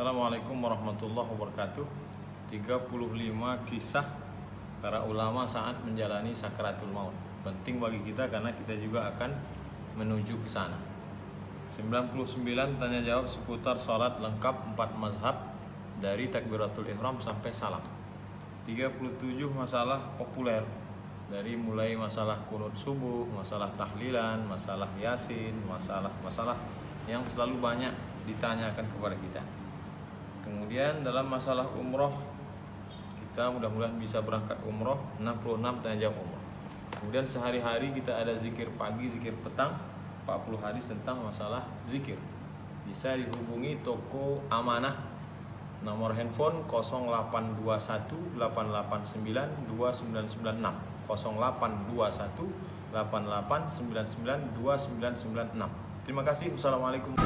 Assalamualaikum warahmatullahi wabarakatuh. 35 kisah para ulama saat menjalani sakaratul maut. Penting bagi kita karena kita juga akan menuju ke sana. 99 tanya jawab seputar sholat lengkap 4 mazhab dari takbiratul ihram sampai salam. 37 masalah populer dari mulai masalah kunut subuh, masalah tahlilan, masalah yasin, masalah yang selalu banyak ditanyakan kepada kita. Kemudian dalam masalah umroh, kita mudah-mudahan bisa berangkat umroh, 66 tanya jawab umroh. Kemudian sehari-hari kita ada zikir pagi, zikir petang, 40 hadis tentang masalah zikir. Bisa dihubungi toko Amanah, nomor handphone 0821 889 2996, 0821 8899 2996. Terima kasih. Wassalamualaikum.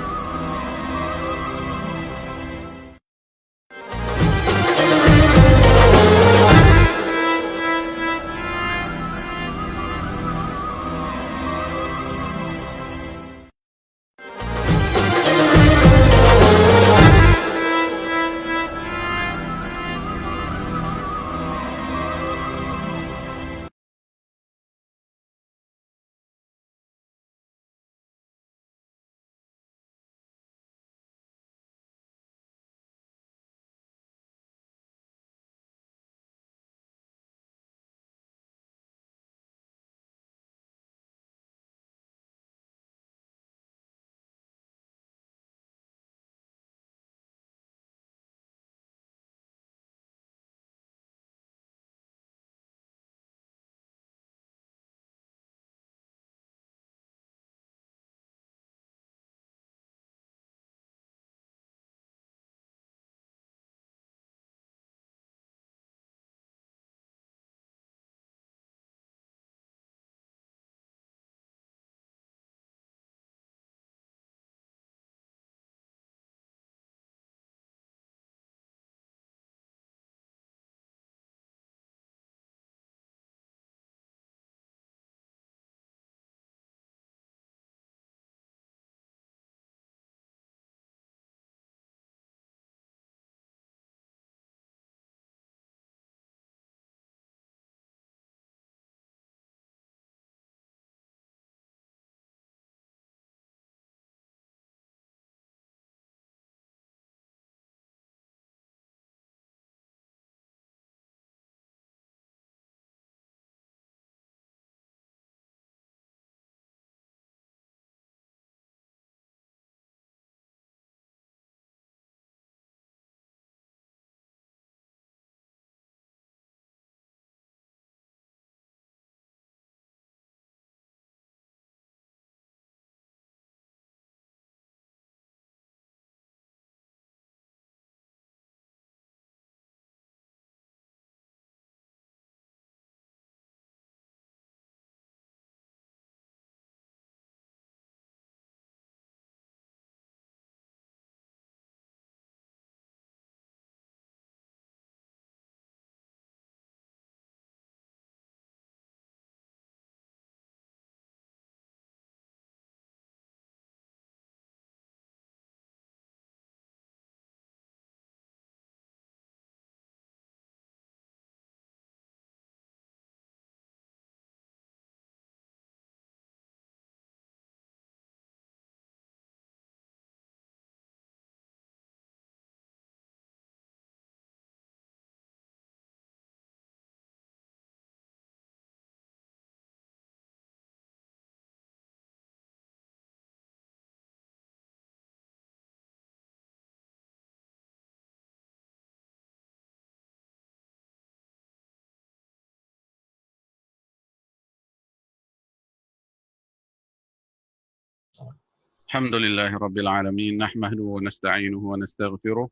الحمد لله رب العالمين نحمده ونستعينه ونستغفره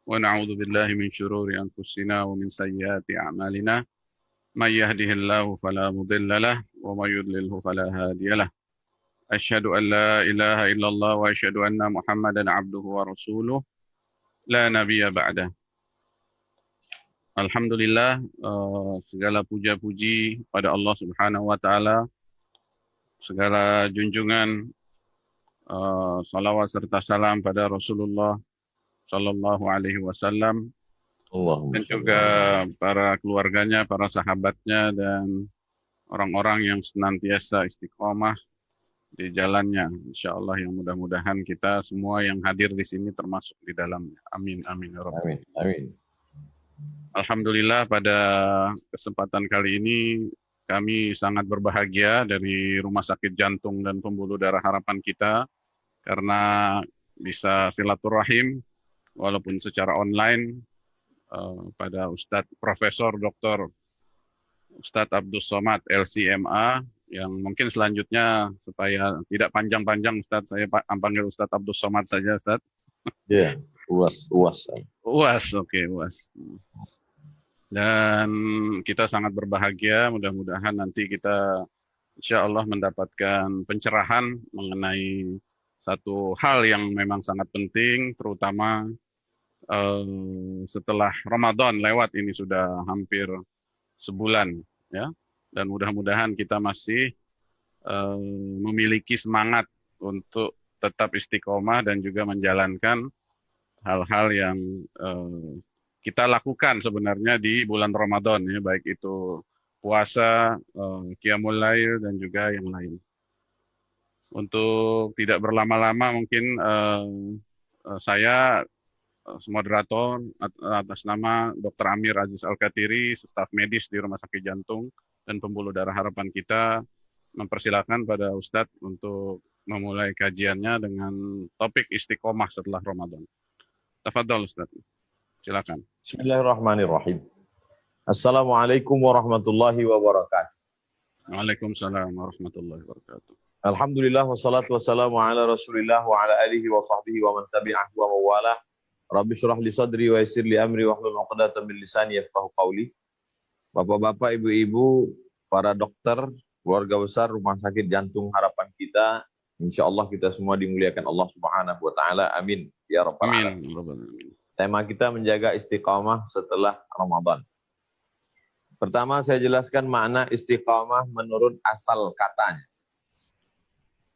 ونعوذ بالله من شرور أنفسنا ومن سيئات أعمالنا من يهده الله فلا مضل له ومن يضلله فلا هادي له أشهد أن لا إله إلا الله وأشهد أن محمدا عبده ورسوله لا نبي بعده. Alhamdulillah, segala puja-puji pada Allah Subhanahu wa Ta'ala, segala junjungan, salawat serta salam pada Rasulullah Sallallahu Alaihi Wasallam, Allahumma dan sholli juga ala para keluarganya, para sahabatnya, dan orang-orang yang senantiasa istiqomah di jalannya. Insya Allah yang mudah-mudahan kita semua yang hadir di sini termasuk di dalamnya. Amin, amin, ya Rabbal Amin, amin. Alhamdulillah pada kesempatan kali ini kami sangat berbahagia dari Rumah Sakit Jantung dan Pembuluh Darah Harapan kita karena bisa silaturahim walaupun secara online pada Ustadz Profesor Dr. Ustadz Abdus Somad LCMA, yang mungkin selanjutnya supaya tidak panjang-panjang Ustadz, saya panggil Ustadz Abdus Somad saja Ustadz. Ya, uas. UAS, oke, UAS. Dan kita sangat berbahagia, mudah-mudahan nanti kita insya Allah mendapatkan pencerahan mengenai satu hal yang memang sangat penting, terutama setelah Ramadan lewat, ini sudah hampir sebulan, ya, dan mudah-mudahan kita masih memiliki semangat untuk tetap istiqomah dan juga menjalankan hal-hal yang kita lakukan sebenarnya di bulan Ramadan, ya, baik itu puasa, qiyamul lail, dan juga yang lain. Untuk tidak berlama-lama, mungkin saya moderator atas nama Dr. Amir Aziz Al-Katiri, staf medis di Rumah Sakit Jantung dan Pembuluh Darah Harapan kita, mempersilakan pada Ustadz untuk memulai kajiannya dengan topik istiqomah setelah Ramadan. Tafadhol Ustadz, silakan. Bismillahirrahmanirrahim. Assalamualaikum warahmatullahi wabarakatuh. Waalaikumsalam warahmatullahi wabarakatuh. Alhamdulillah wassalatu wassalamu ala Rasulillah wa ala alihi wa sahbihi wa man tabi'ahu wa mawalah. Rabbi syrah li sadri wa yassir li amri wa hlul 'uqdatam min lisani yafqahu qawli. Bapak-bapak, ibu-ibu, para dokter, keluarga besar Rumah Sakit Jantung Harapan kita, insyaallah kita semua dimuliakan Allah Subhanahu wa taala. Amin ya rabbal alamin. Amin. Tema kita menjaga istiqamah setelah Ramadan. Pertama saya jelaskan makna istiqamah menurut asal katanya.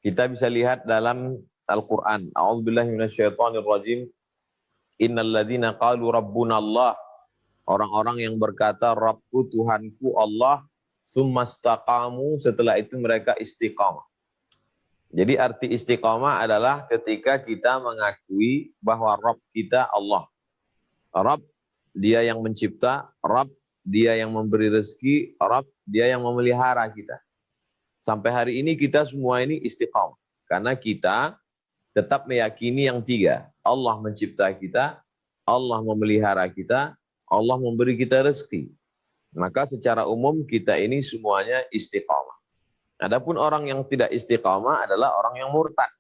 Kita bisa lihat dalam Al-Quran. A'udzubillahi minasyaitonirrajim. Innal ladzina qalu rabbuna Allah. Orang-orang yang berkata Rabbku, Tuhanku Allah, summastaqamu, setelah itu mereka istiqamah. Jadi arti istiqamah adalah ketika kita mengakui bahwa Rabb kita Allah. Rabb, dia yang mencipta, Rabb, dia yang memberi rezeki, Rabb, dia yang memelihara kita. Sampai hari ini kita semua ini istiqamah. Karena kita tetap meyakini yang tiga. Allah mencipta kita, Allah memelihara kita, Allah memberi kita rezeki. Maka secara umum kita ini semuanya istiqamah. Adapun orang yang tidak istiqamah adalah orang yang murtad.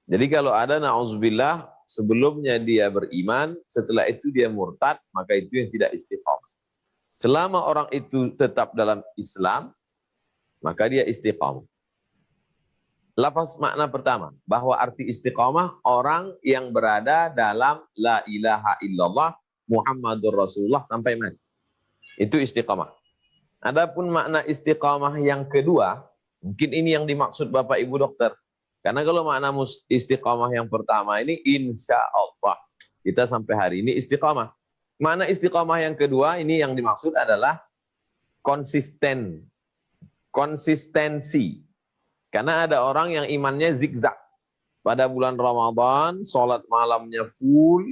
Jadi kalau ada na'udzubillah, sebelumnya dia beriman, setelah itu dia murtad, maka itu yang tidak istiqamah. Selama orang itu tetap dalam Islam, maka dia istiqamah. Lafaz makna pertama, bahwa arti istiqamah orang yang berada dalam la ilaha illallah Muhammadur Rasulullah sampai mati. Itu istiqamah. Adapun makna istiqamah yang kedua, mungkin ini yang dimaksud Bapak Ibu dokter. Karena kalau makna istiqamah yang pertama ini insya Allah kita sampai hari ini istiqamah. Makna istiqamah yang kedua ini yang dimaksud adalah konsistensi. Karena ada orang yang imannya zigzag. Pada bulan Ramadan, sholat malamnya full,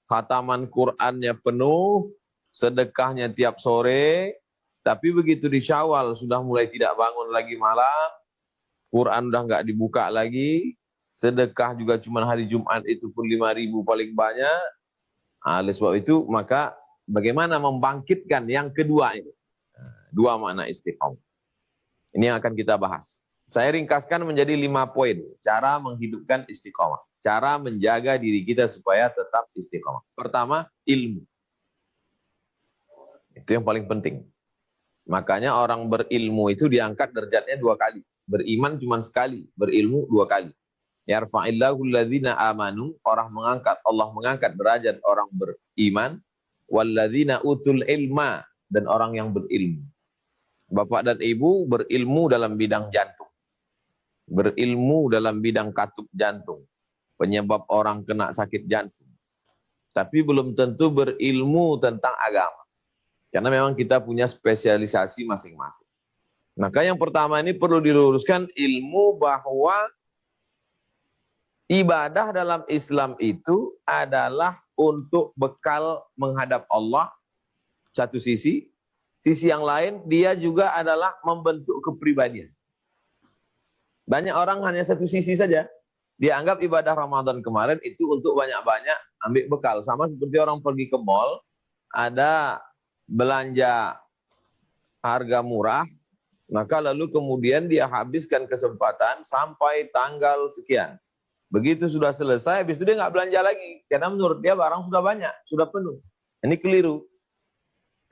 khataman Qur'annya penuh, sedekahnya tiap sore, tapi begitu di Syawal sudah mulai tidak bangun lagi malam, Quran udah nggak dibuka lagi, sedekah juga cuma hari Jumat itu pun 5.000 paling banyak. Oleh sebab itu, maka bagaimana membangkitkan yang kedua ini? Dua makna istiqamah. Ini yang akan kita bahas. Saya ringkaskan menjadi 5 poin. Cara menghidupkan istiqamah. Cara menjaga diri kita supaya tetap istiqamah. Pertama, ilmu. Itu yang paling penting. Makanya orang berilmu itu diangkat derajatnya 2 kali. Beriman cuma sekali, berilmu 2 kali. Yarfa'illahu alladzina amanu, Allah mengangkat derajat orang beriman, walladzina utul ilma, dan orang yang berilmu. Bapak dan Ibu berilmu dalam bidang jantung. Berilmu dalam bidang katup jantung. Penyebab orang kena sakit jantung. tapi belum tentu berilmu tentang agama. Karena memang kita punya spesialisasi masing-masing. Maka yang pertama ini perlu diluruskan ilmu bahwa ibadah dalam Islam itu adalah untuk bekal menghadap Allah, satu sisi. Sisi yang lain, dia juga adalah membentuk kepribadian. Banyak orang hanya satu sisi saja. Dia anggap ibadah Ramadan kemarin itu untuk banyak-banyak ambil bekal. Sama seperti orang pergi ke mall, ada belanja harga murah, maka lalu kemudian dia habiskan kesempatan sampai tanggal sekian. Begitu sudah selesai, habis itu dia nggak belanja lagi. Karena menurut dia barang sudah banyak, sudah penuh. Ini keliru.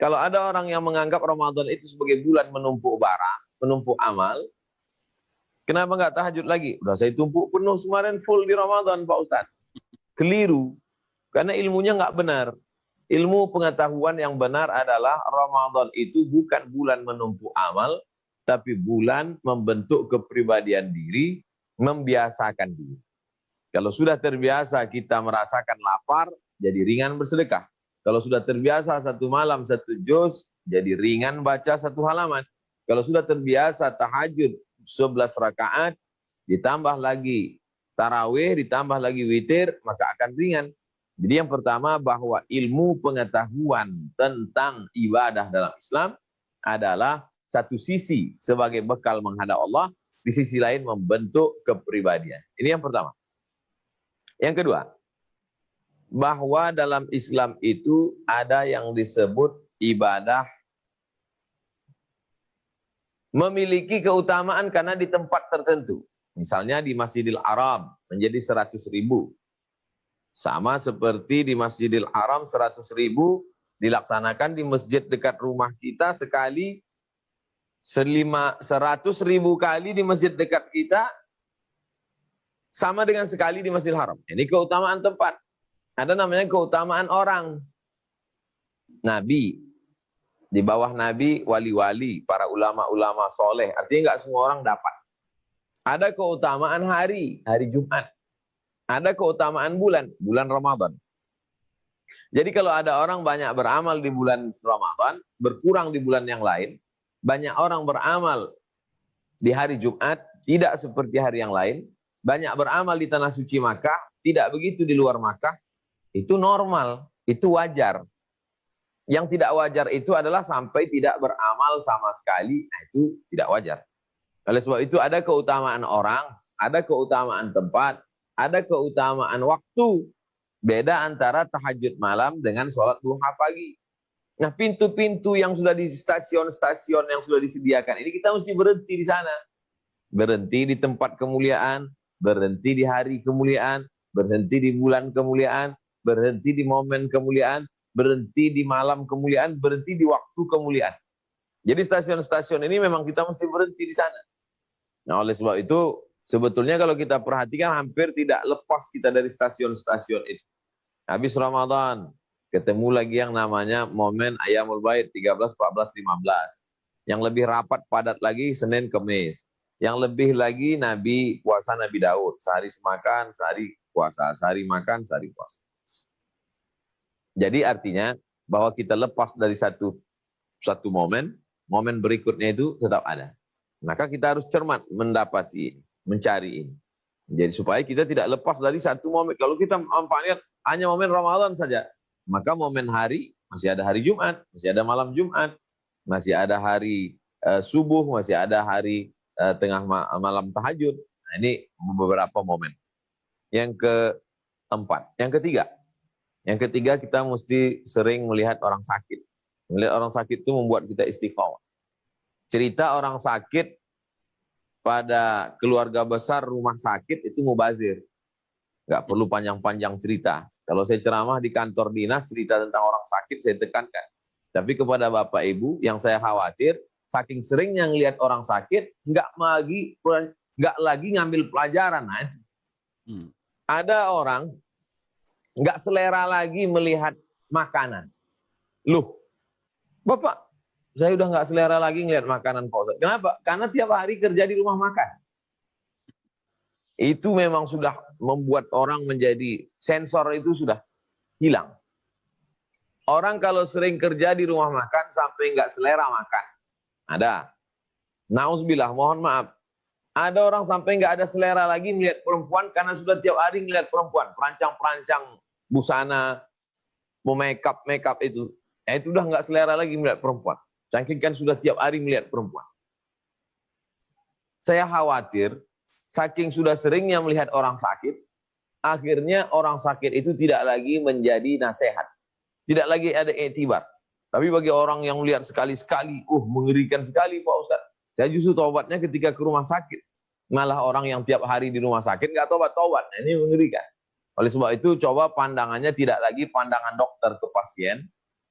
Kalau ada orang yang menganggap Ramadan itu sebagai bulan menumpuk barang, menumpuk amal, kenapa nggak tahajud lagi? Udah saya tumpuk penuh kemarin full di Ramadan, Pak Ustadz. Keliru. Karena ilmunya nggak benar. Ilmu pengetahuan yang benar adalah Ramadan itu bukan bulan menumpuk amal, tapi bulan membentuk kepribadian diri, membiasakan diri. Kalau sudah terbiasa kita merasakan lapar, jadi ringan bersedekah. Kalau sudah terbiasa satu malam satu juz, jadi ringan baca satu halaman. Kalau sudah terbiasa tahajud 11 rakaat, ditambah lagi tarawih, ditambah lagi witir, maka akan ringan. Jadi yang pertama bahwa ilmu pengetahuan tentang ibadah dalam Islam adalah satu sisi sebagai bekal menghadap Allah, di sisi lain membentuk kepribadian. Ini yang pertama. Yang kedua, bahwa dalam Islam itu ada yang disebut ibadah memiliki keutamaan karena di tempat tertentu. Misalnya di Masjidil Haram menjadi 100.000. Sama seperti di Masjidil Haram 100.000 dilaksanakan di masjid dekat rumah kita sekali 100.000 kali di masjid dekat kita sama dengan sekali di Masjidil Haram. Ini keutamaan tempat. Ada namanya keutamaan orang. Nabi. Di bawah Nabi, wali-wali, para ulama-ulama soleh. Artinya nggak semua orang dapat. Ada keutamaan hari, hari Jumat. Ada keutamaan bulan, bulan Ramadan. Jadi kalau ada orang banyak beramal di bulan Ramadan, berkurang di bulan yang lain, banyak orang beramal di hari Jumat, tidak seperti hari yang lain, banyak beramal di tanah suci Makkah, tidak begitu di luar Makkah, itu normal, itu wajar. Yang tidak wajar itu adalah sampai tidak beramal sama sekali, nah itu tidak wajar. Oleh sebab itu ada keutamaan orang, ada keutamaan tempat, ada keutamaan waktu. Beda antara tahajud malam dengan sholat duha pagi. Nah pintu-pintu yang sudah di stasiun-stasiun yang sudah disediakan, ini kita mesti berhenti di sana. Berhenti di tempat kemuliaan, berhenti di hari kemuliaan, berhenti di bulan kemuliaan, berhenti di momen kemuliaan, berhenti di malam kemuliaan, berhenti di waktu kemuliaan. Jadi stasiun-stasiun ini memang kita mesti berhenti di sana. Nah oleh sebab itu, sebetulnya kalau kita perhatikan hampir tidak lepas kita dari stasiun-stasiun itu. Habis Ramadan, ketemu lagi yang namanya momen Ayyamul Bait 13, 14, 15. Yang lebih rapat padat lagi Senin Kemis. Yang lebih lagi Nabi puasa Nabi Daud. Sehari makan, sehari puasa. Sehari makan, sehari puasa. Jadi artinya bahwa kita lepas dari satu momen, momen berikutnya itu tetap ada. Maka kita harus cermat mendapati ini, mencari ini. Jadi supaya kita tidak lepas dari satu momen. Kalau kita manfaatkan hanya momen Ramadan saja, maka momen hari masih ada hari Jumat, masih ada malam Jumat, masih ada hari subuh, masih ada hari tengah malam tahajud. Nah, ini beberapa momen. Yang keempat, yang ketiga kita mesti sering melihat orang sakit. Melihat orang sakit itu membuat kita istiqomah. Cerita orang sakit pada keluarga besar rumah sakit itu mubazir. Nggak perlu panjang-panjang cerita. Kalau saya ceramah di kantor dinas cerita tentang orang sakit saya tekankan. Tapi kepada Bapak Ibu yang saya khawatir, saking seringnya ngelihat orang sakit, nggak lagi ngambil pelajaran. Nah, ada orang nggak selera lagi melihat makanan. Loh, Bapak, saya udah nggak selera lagi ngelihat makanan Pak Ustadz. Kenapa? Karena tiap hari kerja di rumah makan. Itu memang sudah membuat orang menjadi sensor itu sudah hilang. Orang kalau sering kerja di rumah makan sampai nggak selera makan. Ada. Nauzubillah, mohon maaf. Ada orang sampai nggak ada selera lagi melihat perempuan karena sudah tiap hari melihat perempuan. Perancang-perancang busana, mau make up itu. Ya itu udah nggak selera lagi melihat perempuan. Saking kan sudah tiap hari melihat perempuan. Saya khawatir, saking sudah seringnya melihat orang sakit, akhirnya orang sakit itu tidak lagi menjadi nasihat. Tidak lagi ada iktibar. Tapi bagi orang yang melihat sekali-sekali, mengerikan sekali Pak Ustaz. Saya justru tobatnya ketika ke rumah sakit. Malah orang yang tiap hari di rumah sakit nggak tobat-tobat. Nah, ini mengerikan. Oleh sebab itu, coba pandangannya tidak lagi pandangan dokter ke pasien.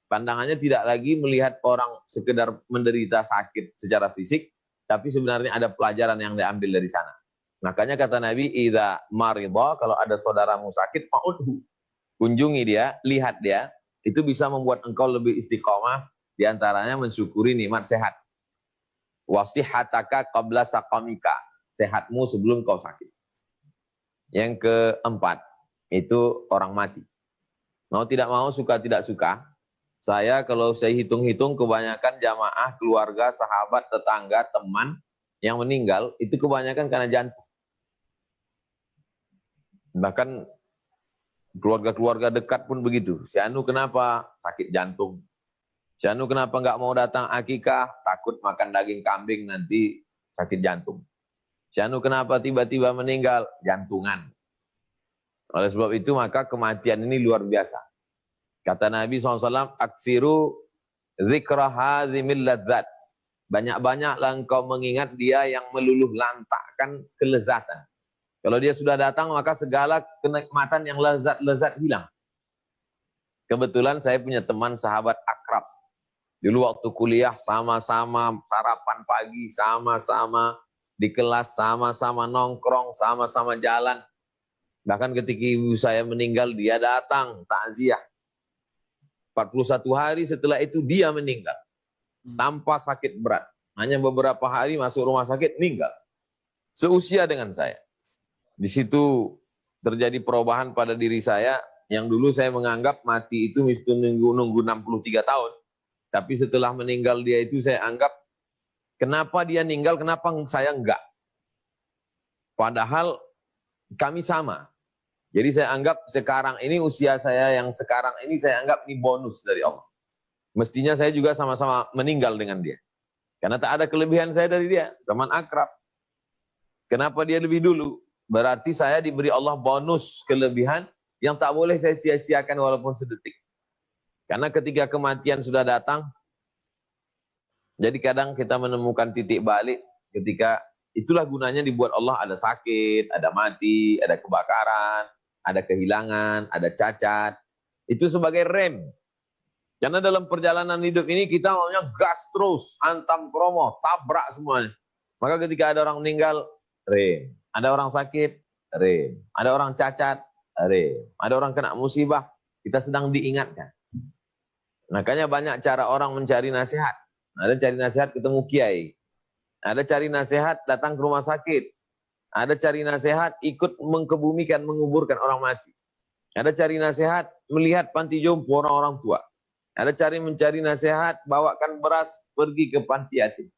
Pandangannya tidak lagi melihat orang sekedar menderita sakit secara fisik. Tapi sebenarnya ada pelajaran yang diambil dari sana. Makanya kata Nabi, idza maridha, kalau ada saudaramu sakit, fa'udhu. Kunjungi dia, lihat dia. Itu bisa membuat engkau lebih istiqomah, diantaranya mensyukuri nikmat sehat. Wasihataka qabla saqamika, sehatmu sebelum kau sakit. Yang keempat, itu orang mati. Mau tidak mau, suka tidak suka, saya kalau saya hitung-hitung kebanyakan jamaah, keluarga, sahabat, tetangga, teman yang meninggal, itu kebanyakan karena jantung. Bahkan keluarga-keluarga dekat pun begitu. Si Anu kenapa? Sakit jantung. Si Anu kenapa nggak mau datang akikah? Takut makan daging kambing nanti sakit jantung. Si Anu kenapa tiba-tiba meninggal? Jantungan. Oleh sebab itu maka kematian ini luar biasa. Kata Nabi SAW, aksiru zikra hazimil ladzat. Banyak-banyaklah engkau mengingat dia yang meluluh lantakkan kelezatan. Kalau dia sudah datang, maka segala kenikmatan yang lezat-lezat hilang. Kebetulan saya punya teman sahabat akrab. Dulu waktu kuliah sama-sama sarapan pagi, sama-sama di kelas, sama-sama nongkrong, sama-sama jalan. Bahkan ketika ibu saya meninggal, dia datang takziah. 41 hari setelah itu dia meninggal. Tanpa sakit berat. Hanya beberapa hari masuk rumah sakit, meninggal. Seusia dengan saya. Di situ terjadi perubahan pada diri saya, yang dulu saya menganggap mati itu mesti nunggu 63 tahun. Tapi setelah meninggal dia itu saya anggap, kenapa dia meninggal, kenapa saya enggak? Padahal kami sama. Jadi saya anggap sekarang ini, usia saya yang sekarang ini, saya anggap ini bonus dari Allah. Mestinya saya juga sama-sama meninggal dengan dia. Karena tak ada kelebihan saya dari dia, teman akrab. Kenapa dia lebih dulu? Berarti saya diberi Allah bonus kelebihan yang tak boleh saya sia-siakan walaupun sedetik. Karena ketika kematian sudah datang, jadi kadang kita menemukan titik balik ketika itulah gunanya dibuat Allah, ada sakit, ada mati, ada kebakaran, ada kehilangan, ada cacat. Itu sebagai rem. Karena dalam perjalanan hidup ini kita maunya gas terus, hantam kromo, tabrak semuanya. Maka ketika ada orang meninggal, rem. Ada orang sakit, rem. Ada orang cacat, rem. Ada orang kena musibah, kita sedang diingatkan. Makanya banyak cara orang mencari nasihat. Ada cari nasihat ketemu kiai. Ada cari nasihat datang ke rumah sakit. Ada cari nasihat ikut mengkebumikan, menguburkan orang mati. Ada cari nasihat melihat panti jompo orang-orang tua. Ada mencari nasihat bawakan beras pergi ke panti yatim.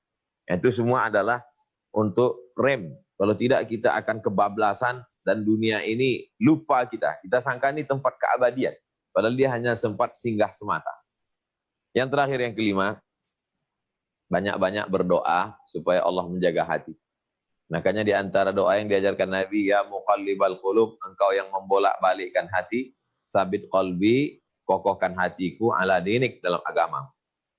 Itu semua adalah untuk rem. Kalau tidak kita akan kebablasan dan dunia ini lupa kita. Kita sangka ini tempat keabadian. Padahal dia hanya sempat singgah semata. Yang terakhir, yang kelima, banyak-banyak berdoa supaya Allah menjaga hati. Makanya di antara doa yang diajarkan Nabi, ya muqallibal qulub, engkau yang membolak-balikkan hati, sabit qalbi, kokohkan hatiku ala dinik, dalam agama.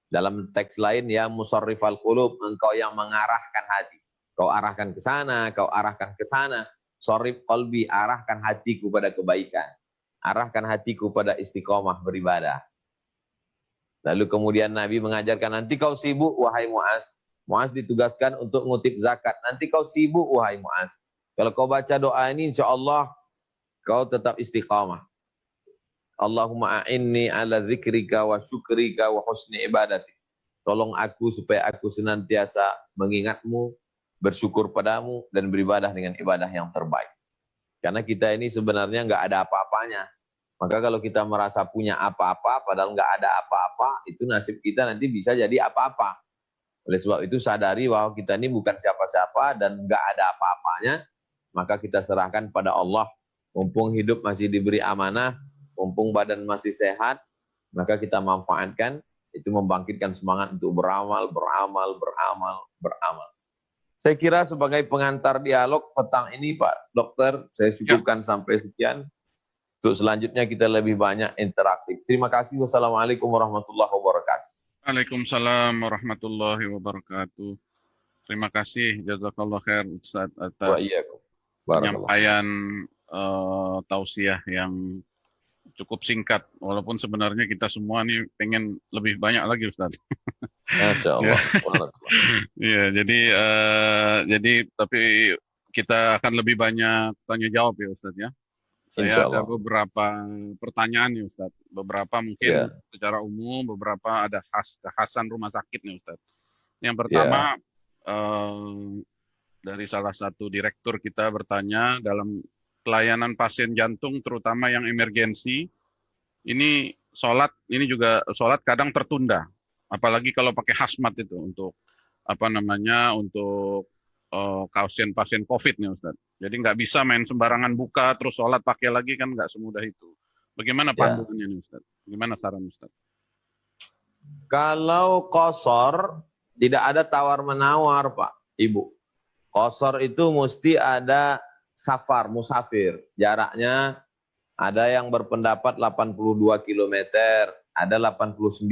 Dalam teks lain, ya musarrifal qulub, engkau yang mengarahkan hati. Kau arahkan ke sana, kau arahkan ke sana. Sarif qalbi, arahkan hatiku pada kebaikan. Arahkan hatiku pada istiqomah beribadah. Lalu kemudian Nabi mengajarkan, nanti kau sibuk wahai Mu'az. Mu'az ditugaskan untuk ngutip zakat. Nanti kau sibuk wahai Mu'az. Kalau kau baca doa ini, insya Allah kau tetap istiqamah. Allahumma a'inni ala zikrika wa syukrika wa husni ibadati. Tolong aku supaya aku senantiasa mengingatmu, bersyukur padamu, dan beribadah dengan ibadah yang terbaik. Karena kita ini sebenarnya nggak ada apa-apanya. Maka kalau kita merasa punya apa-apa, padahal nggak ada apa-apa, itu nasib kita nanti bisa jadi apa-apa. Oleh sebab itu sadari bahwa kita ini bukan siapa-siapa dan nggak ada apa-apanya, maka kita serahkan pada Allah. Mumpung hidup masih diberi amanah, mumpung badan masih sehat, maka kita manfaatkan, itu membangkitkan semangat untuk beramal, beramal, beramal, beramal. Saya kira sebagai pengantar dialog petang ini Pak Dokter, saya cukupkan sampai sekian. Untuk selanjutnya kita lebih banyak interaktif. Terima kasih. Wassalamualaikum warahmatullahi wabarakatuh. Waalaikumsalam warahmatullahi wabarakatuh. Terima kasih, jazakallah khair Ustaz atas penyampaian tausiah yang cukup singkat. Walaupun sebenarnya kita semua nih pengen lebih banyak lagi Ustaz. Masya Allah. Ya, jadi tapi kita akan lebih banyak tanya jawab ya Ustaz ya. Saya ada beberapa pertanyaan nih Ustaz. Beberapa mungkin secara umum, beberapa ada kekhasan rumah sakit nih Ustaz. Yang pertama, dari salah satu direktur kita bertanya, dalam pelayanan pasien jantung, terutama yang emergensi, ini juga sholat kadang tertunda. Apalagi kalau pakai hazmat itu untuk untuk pasien COVID nih Ustaz. Jadi nggak bisa main sembarangan buka terus sholat pakai lagi, kan nggak semudah itu. Bagaimana panduannya nih Ustaz? Gimana saran Ustaz? Kalau qashar tidak ada tawar-menawar Pak, Ibu. Qashar itu mesti ada safar, musafir. Jaraknya ada yang berpendapat 82 km, ada 89.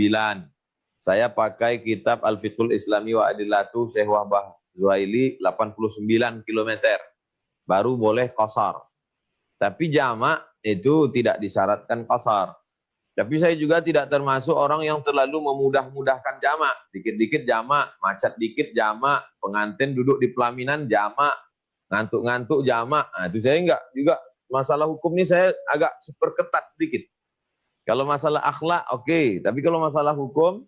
Saya pakai kitab Al-Fiqhul Islami wa Adillatu Syekh Wahbah Zuhaili 89 km. Baru boleh qashar. Tapi jamak itu tidak disyaratkan qashar. Tapi saya juga tidak termasuk orang yang terlalu memudah-mudahkan jamak. Dikit-dikit jamak, macet dikit jamak, pengantin duduk di pelaminan jamak, ngantuk-ngantuk jamak. Nah, itu saya enggak juga. Masalah hukum ini saya agak super ketat sedikit. Kalau masalah akhlak oke. Tapi kalau masalah hukum,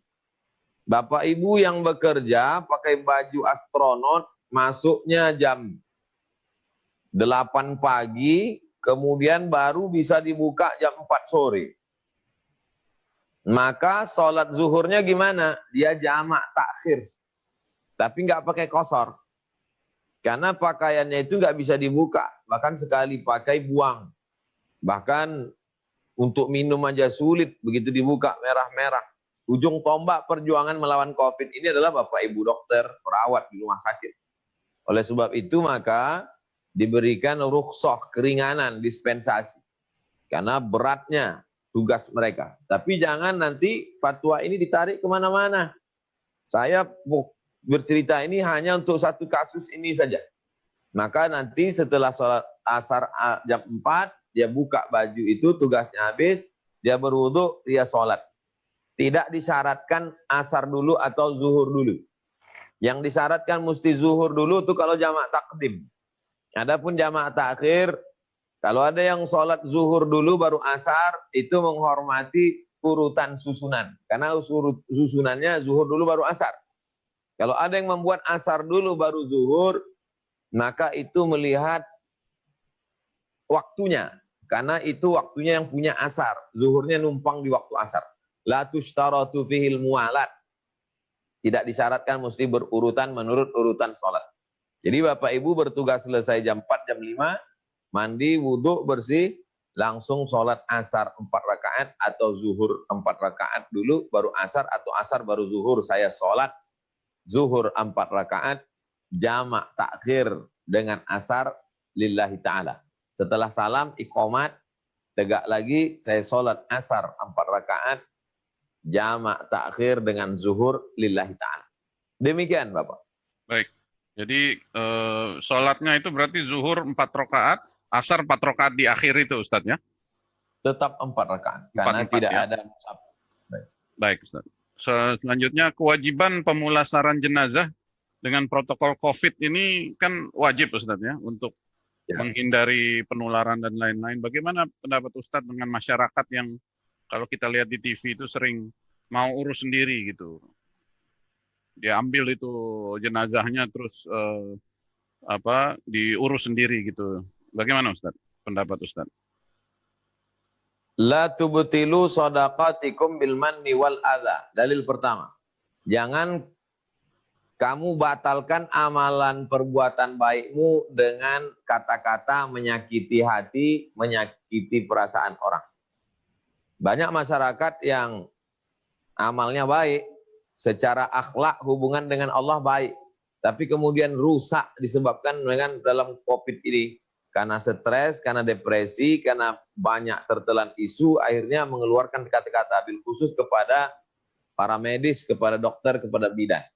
Bapak Ibu yang bekerja pakai baju astronot, masuknya jam 8 pagi, kemudian baru bisa dibuka jam 4 sore. Maka sholat zuhurnya gimana? Dia jamak takhir. Tapi nggak pakai qashar. Karena pakaiannya itu nggak bisa dibuka. Bahkan sekali pakai buang. Bahkan untuk minum aja sulit begitu dibuka merah-merah. Ujung tombak perjuangan melawan COVID ini adalah Bapak Ibu dokter, perawat di rumah sakit. Oleh sebab itu maka diberikan rukhsah, keringanan, dispensasi. Karena beratnya tugas mereka. Tapi jangan nanti fatwa ini ditarik kemana-mana. Saya bercerita ini hanya untuk satu kasus ini saja. Maka nanti setelah sholat asar jam 4, dia buka baju itu, tugasnya habis, dia berwudu, dia sholat. Tidak disyaratkan asar dulu atau zuhur dulu. Yang disyaratkan mesti zuhur dulu itu kalau jamak takdim. Adapun jamak takhir, kalau ada yang sholat zuhur dulu baru asar, itu menghormati urutan susunan. Karena susunannya zuhur dulu baru asar. Kalau ada yang membuat asar dulu baru zuhur, maka itu melihat waktunya. Karena itu waktunya yang punya asar. Zuhurnya numpang di waktu asar. La tushtaratu fihil mualat. Tidak disyaratkan mesti berurutan menurut urutan sholat. Jadi Bapak Ibu bertugas selesai jam 4, jam 5, mandi, wudhu, bersih, langsung sholat asar 4 rakaat atau zuhur 4 rakaat dulu, baru asar, atau asar baru zuhur. Saya sholat zuhur 4 rakaat, jamak takhir dengan asar lillahi ta'ala. Setelah salam, iqamat, tegak lagi, saya sholat asar 4 rakaat, jamak takhir dengan zuhur lillahi ta'ala. Demikian Bapak. Baik. Jadi sholatnya itu berarti zuhur 4 rakaat, asar 4 rakaat di akhir itu Ustaz ya? Tetap 4 rakaat. Karena tidak ada musafir. Baik Ustaz. Selanjutnya kewajiban pemulasaran jenazah dengan protokol COVID ini kan wajib Ustaz ya, untuk menghindari penularan dan lain-lain. Bagaimana pendapat Ustaz dengan masyarakat yang kalau kita lihat di TV itu sering mau urus sendiri gitu? Dia ambil itu jenazahnya terus diurus sendiri gitu. Bagaimana Ustaz? Pendapat Ustaz? La tubtilu shadaqatikum bil manni wal adha. Dalil pertama. Jangan kamu batalkan amalan perbuatan baikmu dengan kata-kata menyakiti hati, menyakiti perasaan orang. Banyak masyarakat yang amalnya baik, secara akhlak hubungan dengan Allah baik, tapi kemudian rusak disebabkan dengan dalam COVID ini. Karena stres, karena depresi, karena banyak tertelan isu, akhirnya mengeluarkan kata-kata bil khusus kepada para medis, kepada dokter, kepada bidan.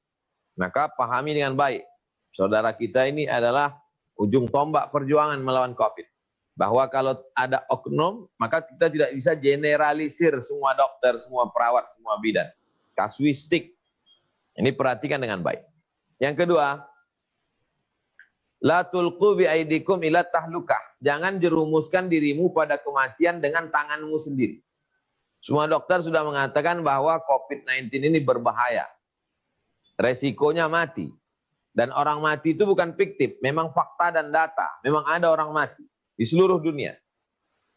Maka pahami dengan baik, saudara kita ini adalah ujung tombak perjuangan melawan COVID. Bahwa kalau ada oknum, maka kita tidak bisa generalisir semua dokter, semua perawat, semua bidan. Kasuistik. Ini perhatikan dengan baik. Yang kedua, la tulqu bi aidikum ila tahlukah. Jangan jerumuskan dirimu pada kematian dengan tanganmu sendiri. Semua dokter sudah mengatakan bahwa COVID-19 ini berbahaya. Resikonya mati. Dan orang mati itu bukan fiktif, memang fakta dan data. Memang ada orang mati di seluruh dunia.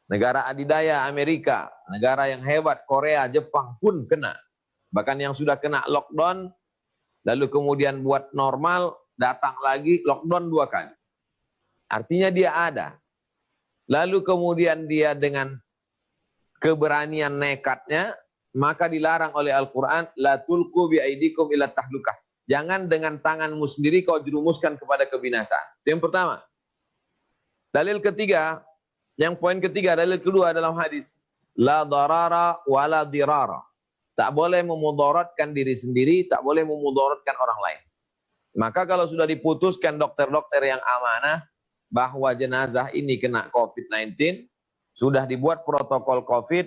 Negara adidaya Amerika, negara yang hebat Korea, Jepang pun kena. Bahkan yang sudah kena lockdown, lalu kemudian buat normal, datang lagi lockdown 2 kali. Artinya dia ada. Lalu kemudian dia dengan keberanian nekatnya, maka dilarang oleh Al-Quran, la tulqu bi aidikum ila tahlukah. Jangan dengan tanganmu sendiri kau jerumuskan kepada kebinasaan. Itu yang pertama. Dalil ketiga, poin ketiga, dalil kedua dalam hadis, la darara wa la dirara. Tak boleh memudaratkan diri sendiri, tak boleh memudaratkan orang lain. Maka kalau sudah diputuskan dokter-dokter yang amanah bahwa jenazah ini kena COVID-19, sudah dibuat protokol COVID,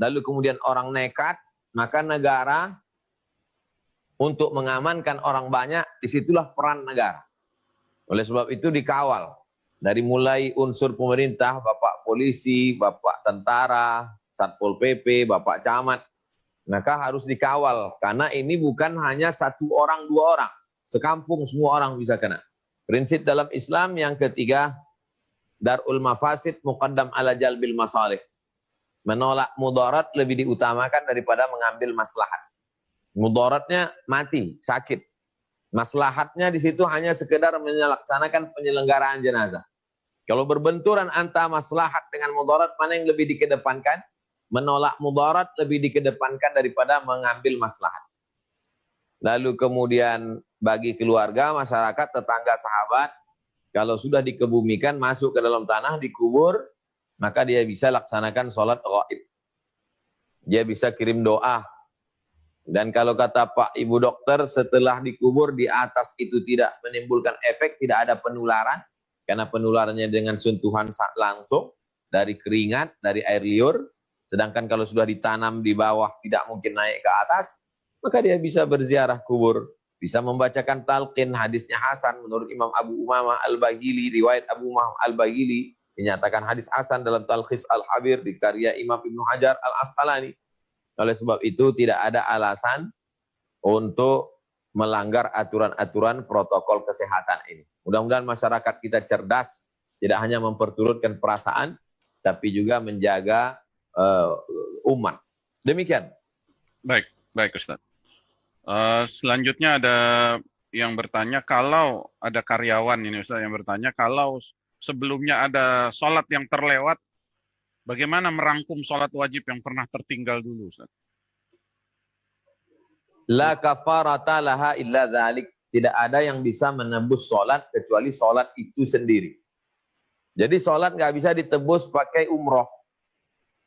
lalu kemudian orang nekat, maka negara untuk mengamankan orang banyak, disitulah peran negara. Oleh sebab itu dikawal. Dari mulai unsur pemerintah, Bapak polisi, Bapak tentara, Satpol PP, Bapak camat, maka harus dikawal. Karena ini bukan hanya 1 orang, 2 orang. Sekampung semua orang bisa kena. Prinsip dalam Islam yang ketiga, darul mafasid muqaddam ala jalbil masalih. Menolak mudarat lebih diutamakan daripada mengambil maslahat. Mudaratnya mati, sakit. Maslahatnya di situ hanya sekedar melaksanakan penyelenggaraan jenazah. Kalau berbenturan antara maslahat dengan mudarat, mana yang lebih dikedepankan? Menolak mudarat lebih dikedepankan daripada mengambil maslahat. Lalu kemudian bagi keluarga, masyarakat, tetangga, sahabat, kalau sudah dikebumikan, masuk ke dalam tanah, dikubur, maka dia bisa laksanakan sholat ghaib. Dia bisa kirim doa. Dan kalau kata Pak Ibu dokter, setelah dikubur di atas itu tidak menimbulkan efek, tidak ada penularan, karena penularannya dengan sentuhan langsung, dari keringat, dari air liur. Sedangkan kalau sudah ditanam di bawah, tidak mungkin naik ke atas, maka dia bisa berziarah kubur, bisa membacakan talqin. Hadisnya hasan menurut Imam Abu Umamah Al-Bahili, riwayat Abu Umamah Al-Bahili, dinyatakan hadis hasan dalam Talkhis Al-Habir di karya Imam Ibnu Hajar Al-Asqalani. Oleh sebab itu tidak ada alasan untuk melanggar aturan-aturan protokol kesehatan ini. Mudah-mudahan masyarakat kita cerdas, tidak hanya memperturutkan perasaan, tapi juga menjaga umat. Demikian. Baik Ustaz. Selanjutnya ada yang bertanya, kalau ada karyawan ini Ustaz yang bertanya, kalau sebelumnya ada sholat yang terlewat, bagaimana merangkum sholat wajib yang pernah tertinggal dulu Ustaz? La kafarata laha illa dzalik. Tidak ada yang bisa menebus sholat kecuali sholat itu sendiri. Jadi sholat nggak bisa ditebus pakai umroh.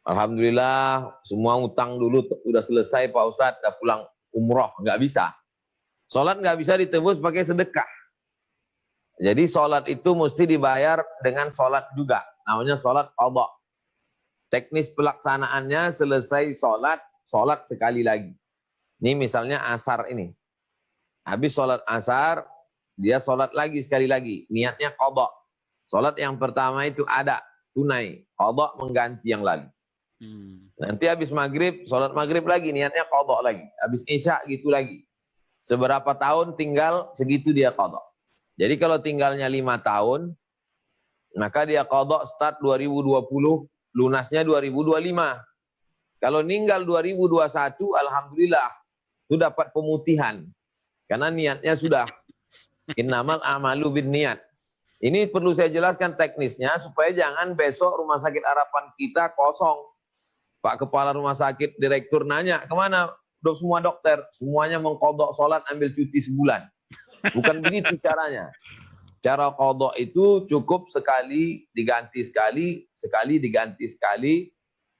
Alhamdulillah semua utang dulu udah selesai Pak Ustadz, udah pulang umroh, nggak bisa. Sholat nggak bisa ditebus pakai sedekah. Jadi sholat itu mesti dibayar dengan sholat juga, namanya sholat qadha. Teknis pelaksanaannya selesai sholat, sholat sekali lagi. Ini misalnya asar ini. Habis sholat asar, dia sholat lagi sekali lagi. Niatnya qadha. Sholat yang pertama itu ada, tunai. Qadha mengganti yang lalu. Nanti habis maghrib, sholat maghrib lagi, niatnya qadha lagi. Habis isya gitu lagi. Seberapa tahun tinggal, segitu dia qadha. Jadi kalau tinggalnya 5 tahun, maka dia qadha start 2020 lunasnya 2025. Kalau meninggal 2021, alhamdulillah itu dapat pemutihan. Karena niatnya sudah. Innamal a'malu binniat. Ini perlu saya jelaskan teknisnya supaya jangan besok Rumah Sakit Harapan kita kosong. Pak Kepala Rumah Sakit, Direktur nanya, kemana semua dokter? Semuanya mengkodok sholat ambil cuti sebulan. Bukan begitu caranya. Cara kodok itu cukup sekali diganti sekali, sekali diganti sekali.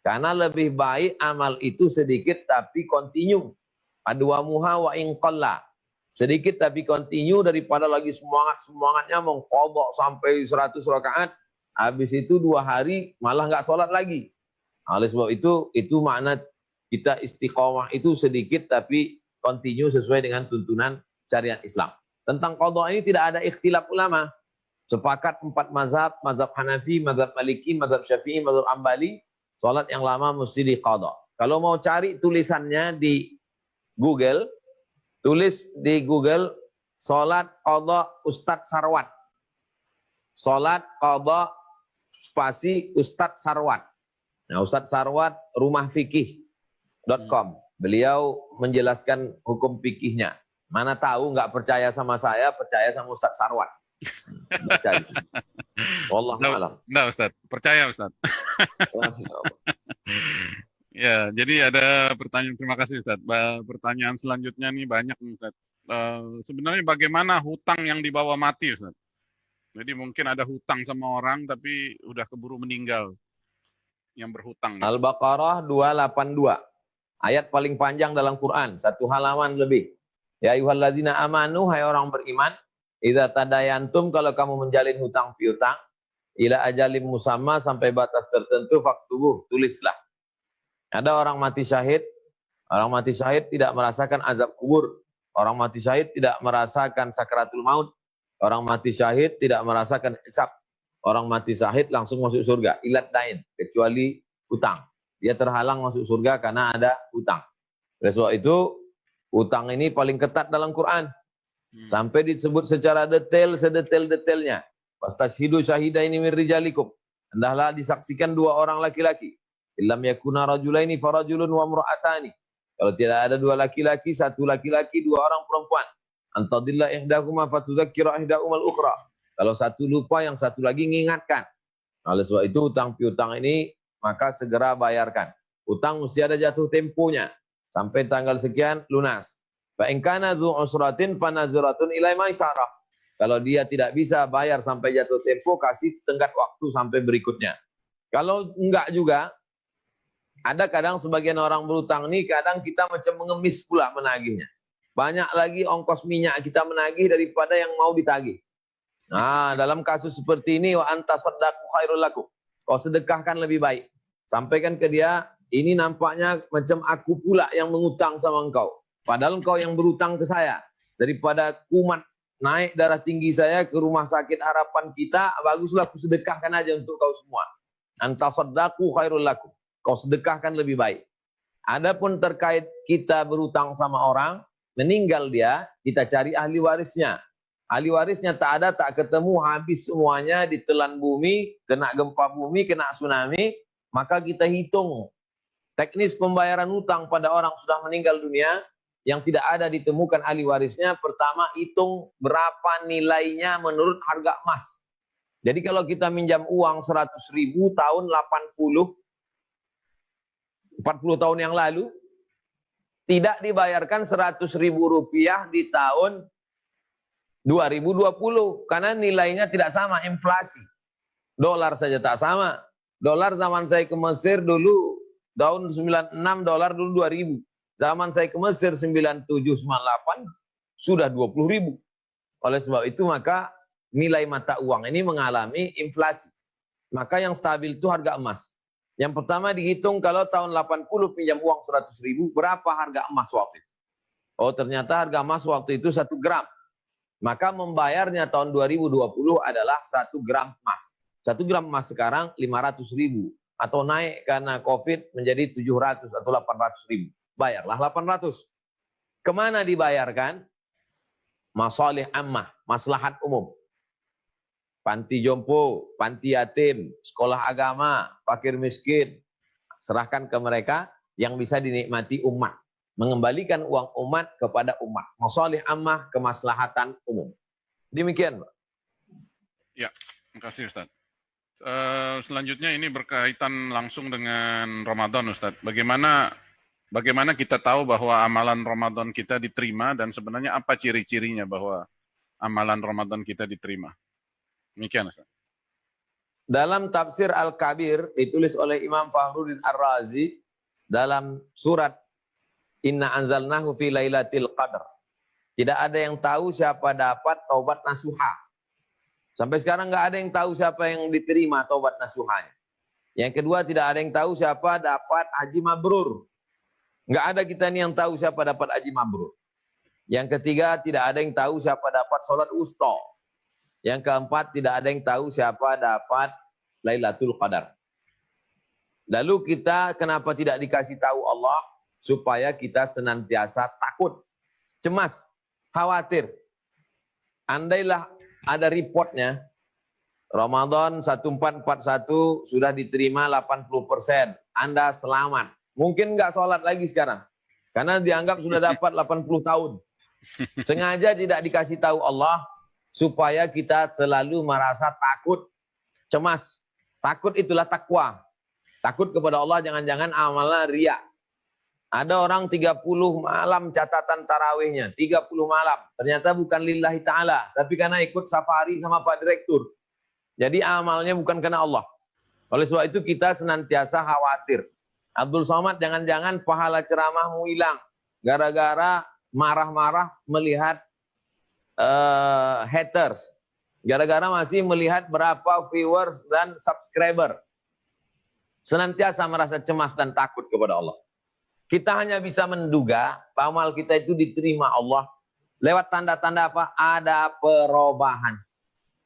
Karena lebih baik amal itu sedikit tapi kontinu. Adwamuha wa in qalla. Sedikit tapi kontinu daripada lagi semangatnya mengkodok sampai 100 rakaat. Habis itu 2 hari malah nggak sholat lagi. Oleh sebab itu makna kita istiqomah itu sedikit tapi kontinu sesuai dengan tuntunan syariat Islam. Tentang qadha ini tidak ada ikhtilaf ulama. Sepakat 4 mazhab, mazhab Hanafi, mazhab Maliki, mazhab Syafi'i, mazhab Ambali, salat yang lama mesti diqadha. Kalau mau cari tulisannya di Google, tulis di Google salat qadha Ustadz Sarwat. Salat qadha spasi Ustadz Sarwat. Nah, Ustadz Sarwat rumahfikih.com. Beliau menjelaskan hukum fikihnya. Mana tahu nggak percaya sama saya, percaya sama Ustadz Sarwat. Baca di sini. Wallahu a'lam. Enggak, Ustaz. Percaya, Ustaz. Ya, jadi ada pertanyaan, terima kasih Ustaz. Pertanyaan selanjutnya nih banyak nih Ustaz. Sebenarnya bagaimana hutang yang dibawa mati Ustaz? Jadi mungkin ada hutang sama orang tapi udah keburu meninggal. Yang berhutang. Al-Baqarah 282. Ayat paling panjang dalam Quran, 1 halaman lebih. Ya ayyuhalladzina amanu, hai orang beriman, idza tadayantum, kalau kamu menjalin hutang piutang, ila ajalim musamma, sampai batas tertentu, faktubuh, tulislah. Ada orang mati syahid tidak merasakan azab kubur. Orang mati syahid tidak merasakan sakratul maut. Orang mati syahid tidak merasakan hisab. Orang mati syahid langsung masuk surga. Ilat dain, kecuali hutang. Dia terhalang masuk surga karena ada hutang. Oleh sebab itu, hutang ini paling ketat dalam Quran. Sampai disebut secara detail, sedetail-detailnya. Fastashhidu syahidaini min rijalikum. Hendaklah disaksikan 2 orang laki-laki. Illam yakuna rajulaini farajulun wa imra'atani. Kalau tidak ada 2 laki-laki, 1 laki-laki, 2 orang perempuan. Antadilla ihdahuma fatudzakkira ihdahumal ukhra. Kalau 1 lupa, yang 1 lagi mengingatkan. Oleh sebab itu hutang piutang ini maka segera bayarkan. Hutang mesti ada jatuh temponya. Sampai tanggal sekian lunas. Fa in kana dzu usratin fanazuratun ila maisarah. Kalau dia tidak bisa bayar sampai jatuh tempo, kasih tenggat waktu sampai berikutnya. Kalau enggak juga, ada kadang sebagian orang berhutang ini kadang kita macam mengemis pula menagihnya. Banyak lagi ongkos minyak kita menagih daripada yang mau ditagih. Nah, dalam kasus seperti ini, wa anta saddaqu khairul lakum. Kau sedekahkan lebih baik. Sampaikan ke dia, ini nampaknya macam aku pula yang mengutang sama engkau. Padahal engkau yang berutang ke saya. Daripada kumat naik darah tinggi saya ke Rumah Sakit Harapan kita, baguslah aku sedekahkan aja untuk kau semua. Anta saddaqu khairul lakum. Kau sedekahkan lebih baik. Adapun terkait kita berutang sama orang, meninggal dia, kita cari ahli warisnya. Ahli warisnya tak ada, tak ketemu, habis semuanya, ditelan bumi, kena gempa bumi, kena tsunami, maka kita hitung teknis pembayaran hutang pada orang sudah meninggal dunia yang tidak ada ditemukan ahli warisnya. Pertama, hitung berapa nilainya menurut harga emas. Jadi kalau kita minjam uang 100.000 tahun 40 tahun yang lalu, tidak dibayarkan 100.000 rupiah di tahun 2020 karena nilainya tidak sama, inflasi. Dolar saja tak sama. Dolar zaman saya ke Mesir dulu tahun 96, dolar dulu 2000. Zaman saya ke Mesir 97 98 sudah 20.000. Oleh sebab itu maka nilai mata uang ini mengalami inflasi. Maka yang stabil itu harga emas. Yang pertama dihitung kalau tahun 80 pinjam uang 100.000, berapa harga emas waktu itu? Oh, ternyata harga emas waktu itu 1 gram. Maka membayarnya tahun 2020 adalah 1 gram emas. 1 gram emas sekarang 500.000 atau naik karena Covid menjadi 700 atau 800.000. Bayarlah 800. Kemana dibayarkan? Masalih ammah, maslahat umum. panti jompo, panti yatim, sekolah agama, fakir miskin. Serahkan ke mereka yang bisa dinikmati umat. Mengembalikan uang umat kepada umat. Masalih ammah, kemaslahatan umum. Demikian, Pak. Ya, terima kasih Ustaz. Selanjutnya ini berkaitan langsung dengan Ramadan Ustaz. Bagaimana kita tahu bahwa amalan Ramadan kita diterima dan sebenarnya apa ciri-cirinya bahwa amalan Ramadan kita diterima? Demikian Ustaz. Dalam tafsir Al-Kabir ditulis oleh Imam Fakhruddin Ar-Razi dalam surat Inna anzalnahu fi lailatul qadar. Tidak ada yang tahu siapa dapat taubat nasuha. Sampai sekarang nggak ada yang tahu siapa yang diterima taubat nasuhanya. Yang kedua, tidak ada yang tahu siapa dapat haji mabrur. Nggak ada kita nih yang tahu siapa dapat haji mabrur. Yang ketiga, tidak ada yang tahu siapa dapat sholat wusta. Yang keempat, tidak ada yang tahu siapa dapat Lailatul Qadar. Lalu kita kenapa tidak dikasih tahu Allah? Supaya kita senantiasa takut, cemas, khawatir. Andailah ada reportnya, Ramadan 1441 sudah diterima 80%. Anda selamat. Mungkin nggak sholat lagi sekarang. Karena dianggap sudah dapat 80 tahun. Sengaja tidak dikasih tahu Allah supaya kita selalu merasa takut, cemas. Takut itulah takwa. Takut kepada Allah, jangan-jangan amalnya riya. Ada orang 30 malam catatan tarawihnya, 30 malam. Ternyata bukan lillahi ta'ala, tapi karena ikut safari sama Pak Direktur. Jadi amalnya bukan karena Allah. Oleh sebab itu kita senantiasa khawatir. Abdul Somad, jangan-jangan pahala ceramahmu hilang. Gara-gara marah-marah melihat haters. Gara-gara masih melihat berapa viewers dan subscriber. Senantiasa merasa cemas dan takut kepada Allah. Kita hanya bisa menduga amal kita itu diterima Allah lewat tanda-tanda apa? Ada perubahan.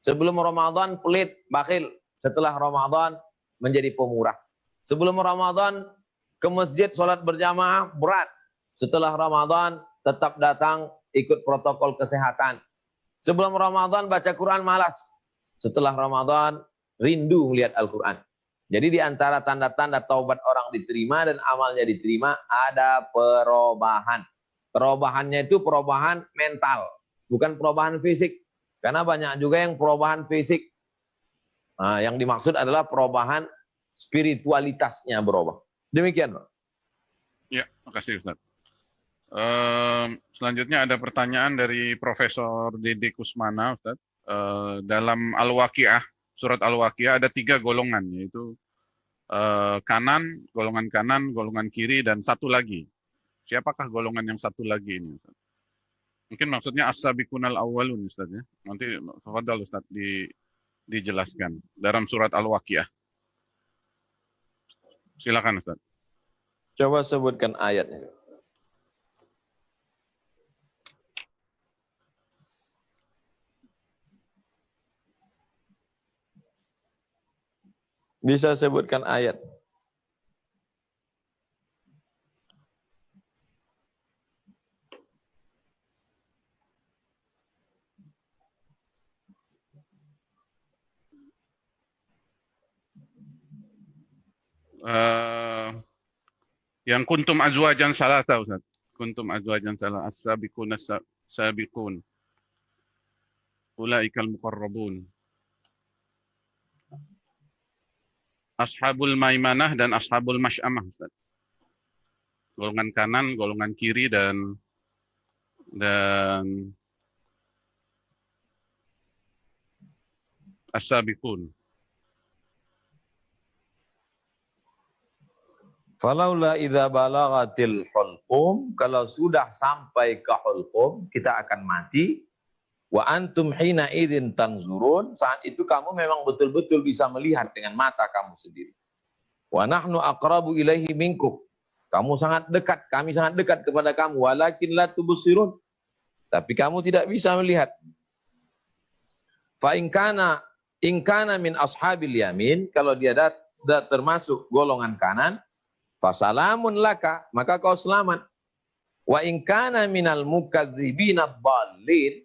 Sebelum Ramadan pelit, bakhil. Setelah Ramadan menjadi pemurah. Sebelum Ramadan ke masjid sholat berjamaah berat. Setelah Ramadan tetap datang ikut protokol kesehatan. Sebelum Ramadan baca Quran malas. Setelah Ramadan rindu melihat Al-Quran. Jadi di antara tanda-tanda taubat orang diterima dan amalnya diterima ada perubahan. Perubahannya itu perubahan mental, bukan perubahan fisik. Karena banyak juga yang perubahan fisik. Nah, yang dimaksud adalah perubahan spiritualitasnya berubah. Demikian, Pak. Ya, makasih Ustaz. Selanjutnya ada pertanyaan dari Profesor Dede Kusmana, Ustaz. Dalam Al-Waqiah, surat Al-Waqiah ada 3 golongan, yaitu kanan, golongan kiri, dan satu lagi. Siapakah golongan yang satu lagi ini, Ustaz? Mungkin maksudnya as-sabiqunal awwalun, Ustaz ya. Nanti tafadhal Ustaz dijelaskan dalam surat Al-Waqiah. Silakan Ustaz. Coba sebutkan ayatnya. Bisa sebutkan ayat. Yang kuntum azwajan salata, Ustaz. Kuntum azwajan salata, as-sabiqun as-sabiqun. Ulaikal muqarrabun. Ashabul maimanah dan ashabul masy'amah, Ustaz. Golongan kanan, golongan kiri, dan as-sabiqun. Falaula idza balagatil hulqum, kalau sudah sampai ke hulqum, kita akan mati. Wa antum hina idzin tanzurun, saat itu kamu memang betul-betul bisa melihat dengan mata kamu sendiri. Wa nahnu aqrabu ilaihi minkum, kamu sangat dekat, kami sangat dekat kepada kamu. Walakin la tubsirun, tapi kamu tidak bisa melihat. Fa in kana min ashabil yamin, kalau dia termasuk golongan kanan, fasalamun laka, maka kau selamat. Wa in kana minal mukadzibina dhalin,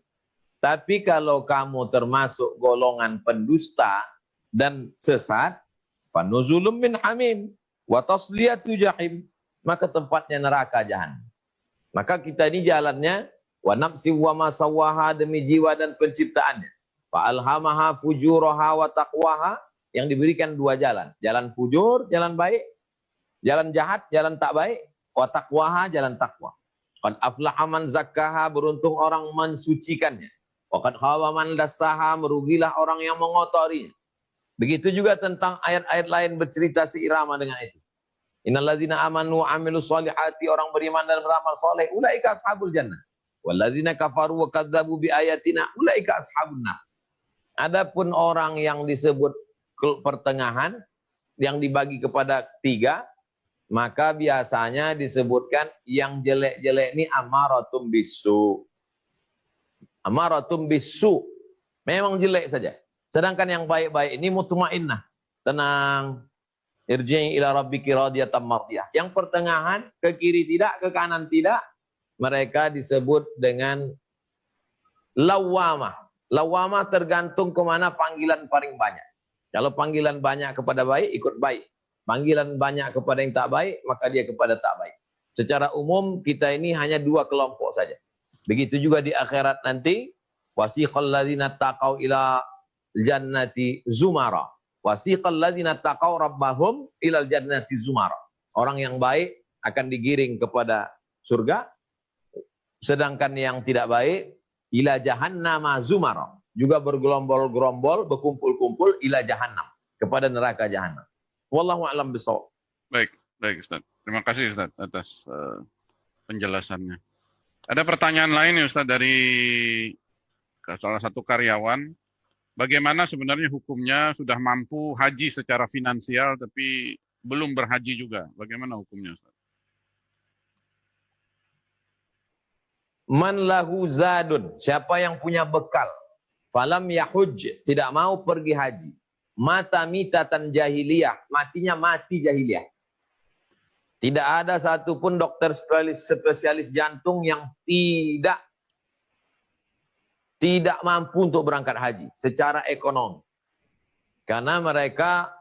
Tapi kalau kamu termasuk golongan pendusta dan sesat, fanuzulum min hamim wa tasliyatu jahim, maka tempatnya neraka jahanam. Maka kita ini jalannya wa nafsi wa ma sawaha, demi jiwa dan penciptaannya. Fa alhamaha fujuraha wa taqwaha, yang diberikan dua jalan. Jalan fujur, jalan baik. Jalan jahat, jalan tak baik. Wa taqwaha, jalan takwa. Qad aflaha man zakkaha, beruntung orang mensucikannya. Wa qad khaba man dassaha, merugilah orang yang mengotorinya. Begitu juga tentang ayat-ayat lain bercerita seirama dengan itu. Innalladzina amanu wa amilus solihati, orang beriman dan beramal soleh, ulaika ashabul jannah. Walladzina kafaru wa kadzabu bi ayatina, ulaika ashabun nar. Adapun orang yang disebut pertengahan, yang dibagi kepada tiga, maka biasanya disebutkan yang jelek-jelek ini amaratum bisu. Amaratum bisu, memang jelek saja. Sedangkan yang baik-baik ini mutmainnah, tenang. Irji'i ila rabbiki radiyatan mardiyah. Yang pertengahan, ke kiri tidak, ke kanan tidak, mereka disebut dengan lawamah. Lawamah tergantung kemana panggilan paling banyak. Kalau panggilan banyak kepada baik, ikut baik. Panggilan banyak kepada yang tak baik, maka dia kepada tak baik. Secara umum kita ini hanya dua kelompok saja. Begitu juga di akhirat nanti, wasiqal ladzina taqau ila jannati zumara. Wasiqal ladzina taqau rabbahum ilal jannati zumara. Orang yang baik akan digiring kepada surga, sedangkan yang tidak baik ila jahannama zumara, juga bergerombol-gerombol, berkumpul-kumpul ila jahannam, kepada neraka jahannam. Wallahu a'lam bishawab. Baik Ustaz. Terima kasih Ustaz atas penjelasannya. Ada pertanyaan lain ya Ustaz dari salah satu karyawan. Bagaimana sebenarnya hukumnya sudah mampu haji secara finansial tapi belum berhaji juga? Bagaimana hukumnya Ustaz? Man lahu zadun, siapa yang punya bekal, falam yahuj, tidak mau pergi haji, mata mitatan jahiliyah, matinya mati jahiliyah. Tidak ada satupun dokter spesialis jantung yang tidak mampu untuk berangkat haji secara ekonomi. Karena mereka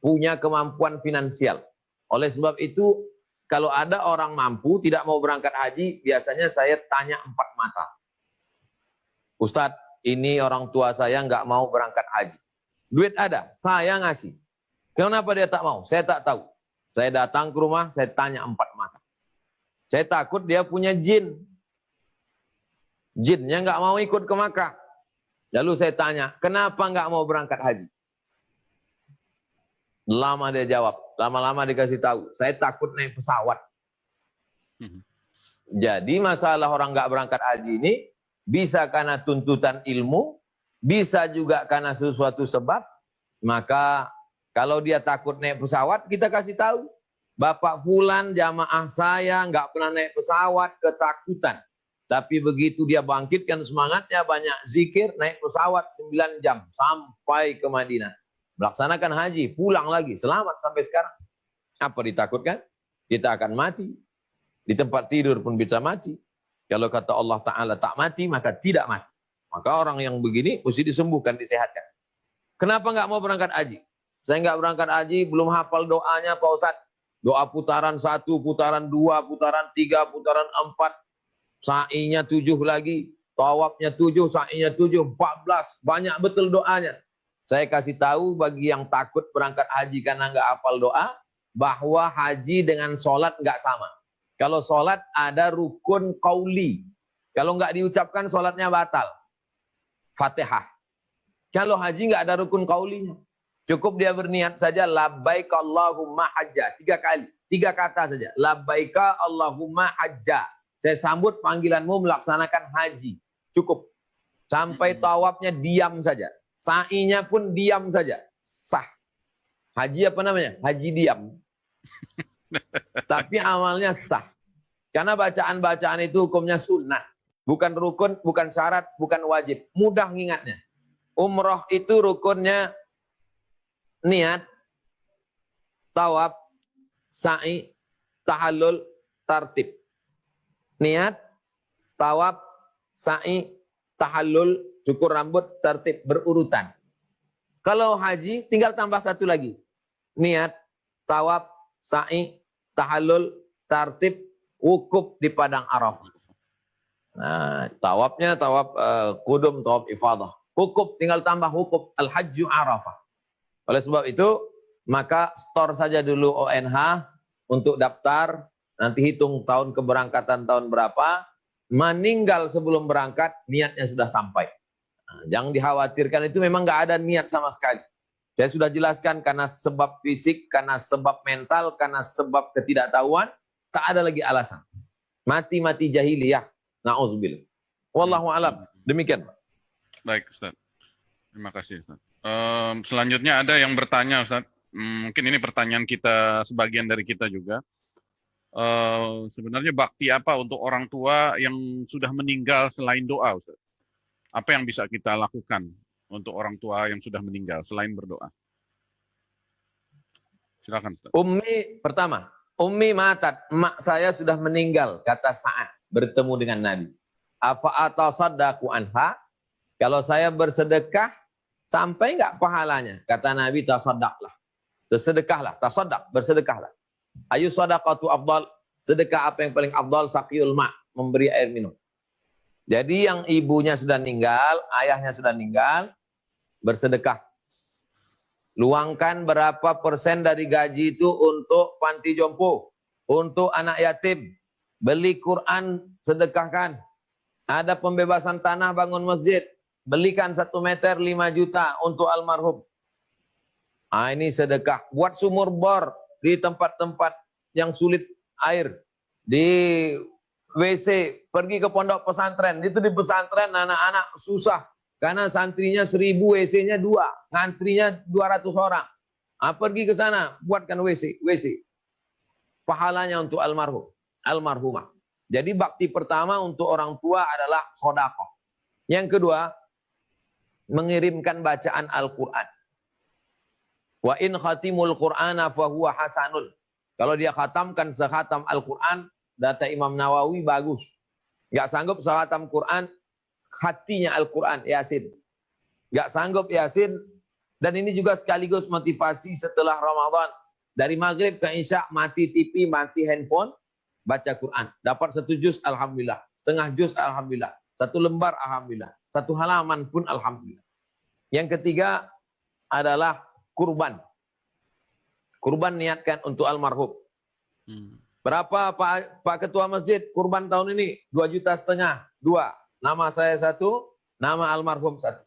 punya kemampuan finansial. Oleh sebab itu, kalau ada orang mampu tidak mau berangkat haji, biasanya saya tanya empat mata. Ustadz, ini orang tua saya nggak mau berangkat haji. Duit ada, saya ngasih. Kenapa dia tak mau? Saya tak tahu. Saya datang ke rumah, saya tanya empat mata. Saya takut dia punya jin. Jinnya nggak mau ikut ke Makkah. Lalu saya tanya, kenapa nggak mau berangkat haji? Lama dia jawab, lama-lama dikasih tahu, saya takut naik pesawat. Jadi masalah orang nggak berangkat haji ini bisa karena tuntutan ilmu, bisa juga karena sesuatu sebab. Maka kalau dia takut naik pesawat, kita kasih tahu, Bapak Fulan jamaah saya nggak pernah naik pesawat, ketakutan. Tapi begitu dia bangkitkan semangatnya, banyak zikir, naik pesawat 9 jam sampai ke Madinah. Melaksanakan haji, pulang lagi, selamat sampai sekarang. Apa ditakutkan? Kita akan mati. Di tempat tidur pun bisa mati. Kalau kata Allah Ta'ala tak mati, maka tidak mati. Maka orang yang begini mesti disembuhkan, disehatkan. Kenapa nggak mau berangkat haji? Saya nggak berangkat haji, belum hafal doanya Pak Ustadz. Doa putaran 1, putaran 2, putaran 3, putaran 4. Sa'inya 7 lagi, tawafnya 7, sa'inya 7, 14, banyak betul doanya. Saya kasih tahu bagi yang takut berangkat haji karena nggak hafal doa, bahwa haji dengan sholat nggak sama. Kalau sholat ada rukun qauli, kalau nggak diucapkan sholatnya batal. Fatihah. Kalau haji nggak ada rukun qaulinya, cukup dia berniat saja, labbaik Allahumma hajja, 3 kali, 3 kata saja, labbaik Allahumma hajja. Saya sambut panggilanmu melaksanakan haji. Cukup. Sampai tawafnya diam saja. Sa'inya pun diam saja. Sah. Haji apa namanya? Haji diam. Tapi amalnya sah. Karena bacaan-bacaan itu hukumnya sunnah. Bukan rukun, bukan syarat, bukan wajib. Mudah ngingatnya. Umroh itu rukunnya niat, tawaf, sa'i, tahallul, tartib. Niat, tawaf, sa'i, tahallul, cukur rambut tertib berurutan. Kalau haji tinggal tambah satu lagi. Niat, tawaf, sa'i, tahallul, tertib, wukuf di padang Arafah. Nah, tawafnya tawaf kudum, tawaf ifadah. Wukuf tinggal tambah wukuf al-hajju Arafah. Oleh sebab itu, maka store saja dulu ONH untuk daftar, nanti hitung tahun keberangkatan tahun berapa, meninggal sebelum berangkat, niatnya sudah sampai. Nah, jangan dikhawatirkan, itu memang nggak ada niat sama sekali. Saya sudah jelaskan karena sebab fisik, karena sebab mental, karena sebab ketidaktahuan, tak ada lagi alasan. Mati-mati jahiliyah. Na'udzubillah. Wallahu a'lam. Demikian, Pak. Baik, Ustaz. Terima kasih, Ustaz. Selanjutnya ada yang bertanya, Ustaz. Mungkin ini pertanyaan kita, sebagian dari kita juga. Sebenarnya bakti apa untuk orang tua yang sudah meninggal selain doa, Ustaz? Apa yang bisa kita lakukan untuk orang tua yang sudah meninggal selain berdoa? Silakan, Ustaz. Ummi matat, emak saya sudah meninggal, kata Sa'ad bertemu dengan Nabi. Apa atasaddaqu anha? Kalau saya bersedekah, sampai enggak pahalanya? Kata Nabi, tasaddaqlah. Bersedekahlah, tasaddaq, bersedekahlah. Ayu sadaqatu afdal, sedekah apa yang paling afdal? Saqiyul ma', memberi air minum. Jadi yang ibunya sudah meninggal, ayahnya sudah meninggal, bersedekah. Luangkan berapa persen dari gaji itu untuk panti jompo, untuk anak yatim, beli Quran, sedekahkan. Ada pembebasan tanah, bangun masjid, belikan 1 meter 5 juta untuk almarhum. Ini sedekah. Buat sumur bor di tempat-tempat yang sulit air, di WC, pergi ke pondok pesantren. Itu di pesantren anak-anak susah. Karena santrinya 1000, WC-nya 2. Ngantrinya 200 orang. Pergi ke sana, buatkan WC. Pahalanya untuk almarhum, almarhumah. Jadi bakti pertama untuk orang tua adalah sedekah. Yang kedua, mengirimkan bacaan Al-Quran. Wa in khatimul Qur'ana fahuwa hasanun. Kalau dia khatamkan sekhatam Al-Quran, data Imam Nawawi bagus. Nggak sanggup sekhatam Quran, hatinya Al-Quran, Yasin. Nggak sanggup Yasin, dan ini juga sekaligus motivasi setelah Ramadan. Dari maghrib ke isya, mati TV, mati handphone, baca Quran. Dapat 1 juz, alhamdulillah. Setengah juz, alhamdulillah. 1 lembar, alhamdulillah. 1 halaman pun, alhamdulillah. Yang ketiga adalah kurban. Kurban niatkan untuk almarhum. Berapa Pak Ketua Masjid kurban tahun ini? 2,5 juta. 2. Nama saya 1, nama almarhum 1.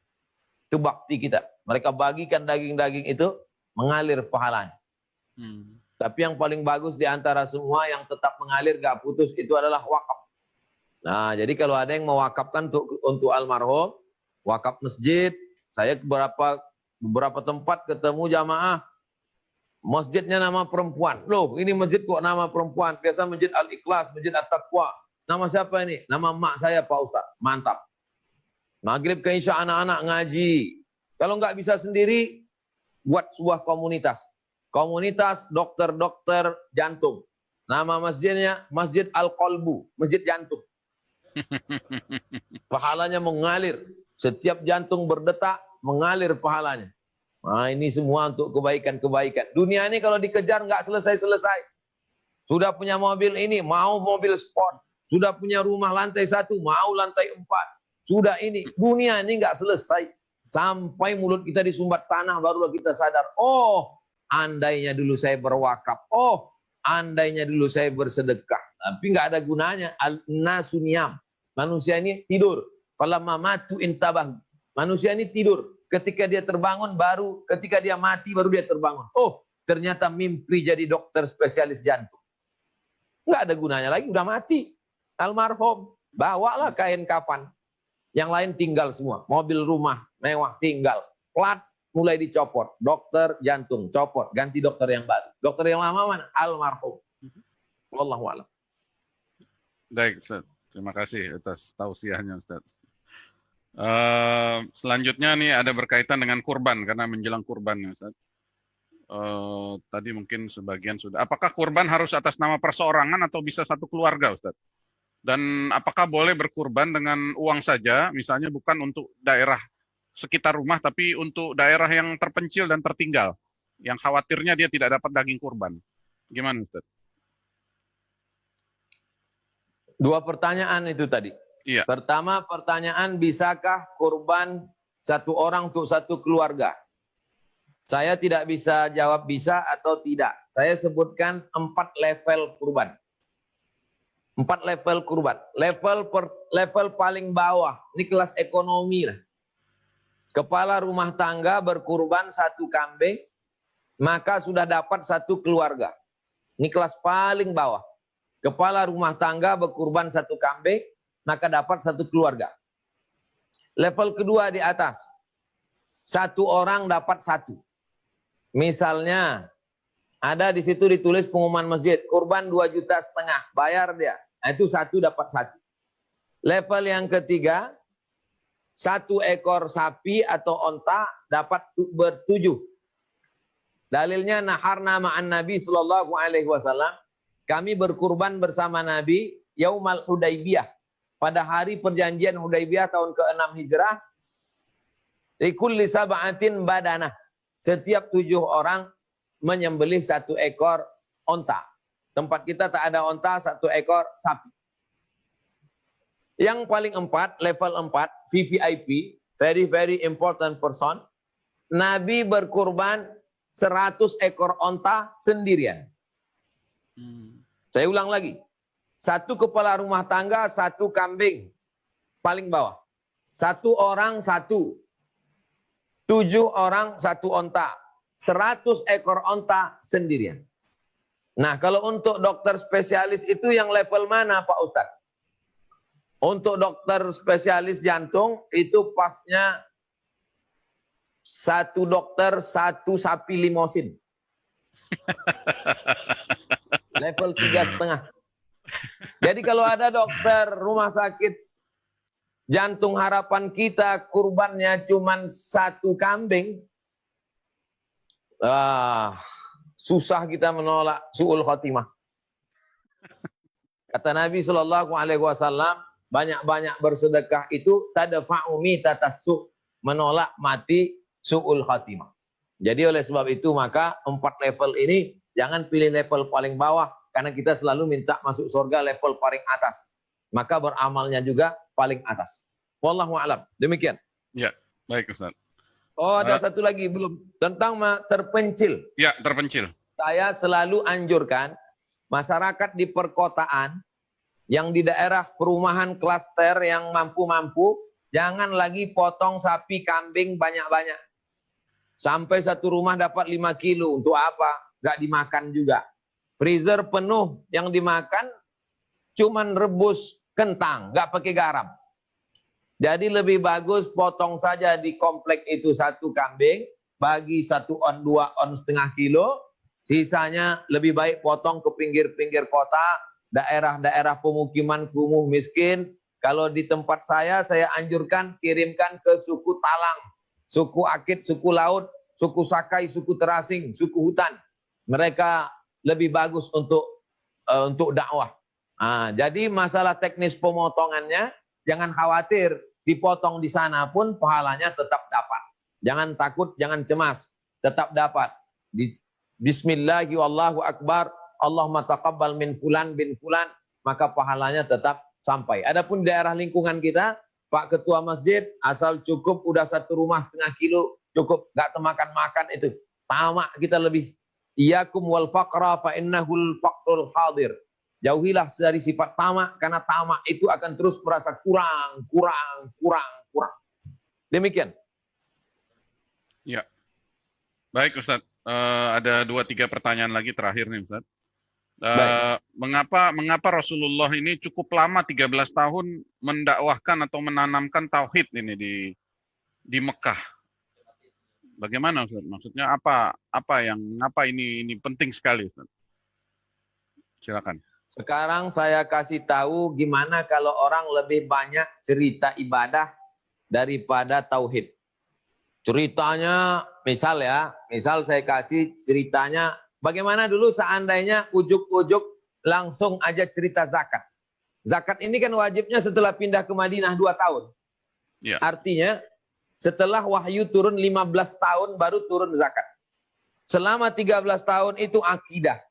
Itu bakti kita. Mereka bagikan daging-daging itu, mengalir pahalanya. Tapi yang paling bagus di antara semua yang tetap mengalir gak putus itu adalah wakaf. Nah, jadi kalau ada yang mewakafkan untuk almarhum, wakaf masjid, saya beberapa tempat ketemu jamaah, masjidnya nama perempuan. Loh, ini masjid kok nama perempuan? Biasa masjid Al-Ikhlas, masjid At-Taqwa. Nama siapa ini? Nama mak saya, Pak Ustaz. Mantap. Maghrib ke isya anak-anak ngaji. Kalau nggak bisa sendiri, buat sebuah komunitas. Komunitas dokter-dokter jantung. Nama masjidnya Masjid Al-Qalbu, masjid jantung. Pahalanya mengalir. Setiap jantung berdetak, mengalir pahalanya. Nah, ini semua untuk kebaikan-kebaikan. Dunia ini kalau dikejar nggak selesai-selesai. Sudah punya mobil ini, mau mobil sport. Sudah punya rumah lantai 1, mau lantai 4. Sudah ini. Dunia ini nggak selesai. Sampai mulut kita disumbat tanah, barulah kita sadar. Oh, andainya dulu saya berwakaf. Oh, andainya dulu saya bersedekah. Tapi nggak ada gunanya. Al-nasu niyam. Manusia ini tidur. Falamma matu intabah. Manusia ini tidur. Ketika dia terbangun ketika dia mati baru dia terbangun. Oh, ternyata mimpi jadi dokter spesialis jantung. Nggak ada gunanya lagi, udah mati. Almarhum, bawalah kain kafan. Yang lain tinggal semua. Mobil, rumah, mewah, tinggal. Plat mulai dicopot. Dokter jantung, copot. Ganti dokter yang baru. Dokter yang lama mana? Almarhum. Wallahu a'lam. Baik, Ustaz. Terima kasih atas tausiahnya, Ustaz. Selanjutnya nih ada berkaitan dengan kurban, karena menjelang kurban, Ustaz. Tadi mungkin sebagian sudah. Apakah kurban harus atas nama perseorangan atau bisa satu keluarga, Ustaz? Dan apakah boleh berkurban dengan uang saja, misalnya bukan untuk daerah sekitar rumah, tapi untuk daerah yang terpencil dan tertinggal, yang khawatirnya dia tidak dapat daging kurban. Gimana, Ustaz? Dua pertanyaan itu tadi. Iya. Pertama, pertanyaan bisakah kurban satu orang untuk satu keluarga? Saya tidak bisa jawab bisa atau tidak. Saya sebutkan 4 level kurban. 4 level kurban. Level paling bawah, ini kelas ekonomi lah. Kepala rumah tangga berkurban 1 kambing, maka sudah dapat 1 keluarga. Ini kelas paling bawah. Kepala rumah tangga berkurban 1 kambing, maka dapat 1 keluarga. Level kedua di atas, 1 orang dapat 1. Misalnya, ada di situ ditulis pengumuman masjid, kurban 2,5 juta, bayar dia. Nah, itu 1 dapat 1. Level yang ketiga, 1 ekor sapi atau onta dapat 7. Dalilnya naharna ma'an Nabi sallallahu alaihi wasallam. Kami berkurban bersama Nabi Yaumal Hudaybiyah. Pada hari perjanjian Hudaybiyah tahun ke-6 Hijrah. Likulli sab'atin badanah. Setiap 7 orang menyembelih 1 ekor onta. Tempat kita tak ada onta, 1 ekor sapi. Yang paling 4, level 4, VVIP, very very important person. Nabi berkurban 100 ekor onta sendirian. Saya ulang lagi. 1 kepala rumah tangga, 1 kambing. Paling bawah. 1 orang 1. 7 orang 1 onta. 100 ekor onta sendirian. Nah, kalau untuk dokter spesialis itu yang level mana Pak Ustadz? Untuk dokter spesialis jantung itu pasnya 1 dokter 1 sapi limosin. Level 3,5. Jadi kalau ada dokter rumah sakit jantung harapan kita kurbannya cuma 1 kambing, susah kita menolak su'ul khotimah. Kata Nabi SAW, banyak-banyak bersedekah itu tadfa'u mitatassu, menolak mati su'ul khotimah. Jadi oleh sebab itu maka 4 level ini jangan pilih level paling bawah karena kita selalu minta masuk surga level paling atas. Maka beramalnya juga paling atas. Wallahu a'lam. Demikian. Ya, baik Ustaz. Oh, ada satu lagi belum tentang terpencil. Ya, terpencil. Saya selalu anjurkan masyarakat di perkotaan yang di daerah perumahan klaster yang mampu-mampu, jangan lagi potong sapi kambing banyak-banyak. Sampai satu rumah dapat 5 kilo. Untuk apa? Gak dimakan juga. Freezer penuh yang dimakan cuman rebus kentang, gak pakai garam. Jadi lebih bagus potong saja di komplek itu 1 kambing, bagi 1 on 2 on setengah kilo, sisanya lebih baik potong ke pinggir-pinggir kota, daerah-daerah pemukiman kumuh miskin. Kalau di tempat saya anjurkan kirimkan ke suku Talang, suku Akit, suku Laut, suku Sakai, suku Terasing, suku Hutan. Mereka lebih bagus untuk dakwah. Jadi masalah teknis pemotongannya, jangan khawatir, dipotong di sana pun pahalanya tetap dapat. Jangan takut, jangan cemas, tetap dapat. Bismillahi wallahu akbar, Allahumma taqabbal min fulan bin fulan, maka pahalanya tetap sampai. Adapun daerah lingkungan kita, Pak Ketua Masjid, asal cukup udah 1 rumah setengah kilo, cukup, gak temakan-makan itu. Tamak kita lebih. Iyakum wal faqra fa innahul faqrul hadir. Jauhilah dari sifat tamak, karena tamak itu akan terus merasa kurang. Demikian. Ya. Baik Ustaz. Ada 2-3 pertanyaan lagi terakhir nih Ustaz. Mengapa Rasulullah ini cukup lama 13 tahun mendakwahkan atau menanamkan tauhid ini di Mekah? Bagaimana Ustaz? Maksudnya apa ini penting sekali Ustaz? Silakan. Sekarang saya kasih tahu gimana kalau orang lebih banyak cerita ibadah daripada tauhid. Ceritanya, misal saya kasih ceritanya, bagaimana dulu seandainya ujuk-ujuk langsung aja cerita zakat. zakat ini kan wajibnya setelah pindah ke Madinah 2 tahun. Ya. Artinya setelah wahyu turun 15 tahun baru turun zakat. Selama 13 tahun itu akidah.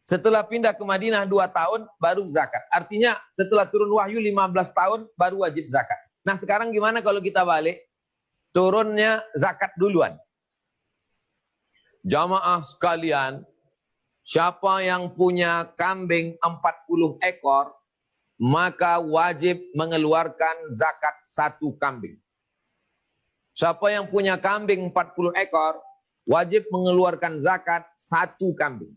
Setelah pindah ke Madinah 2 tahun baru zakat. Artinya setelah turun wahyu 15 tahun baru wajib zakat. Nah sekarang gimana kalau kita balik? Turunnya zakat duluan. Jamaah sekalian, siapa yang punya kambing 40 ekor, maka wajib mengeluarkan zakat 1 kambing. Siapa yang punya kambing 40 ekor, wajib mengeluarkan zakat 1 kambing.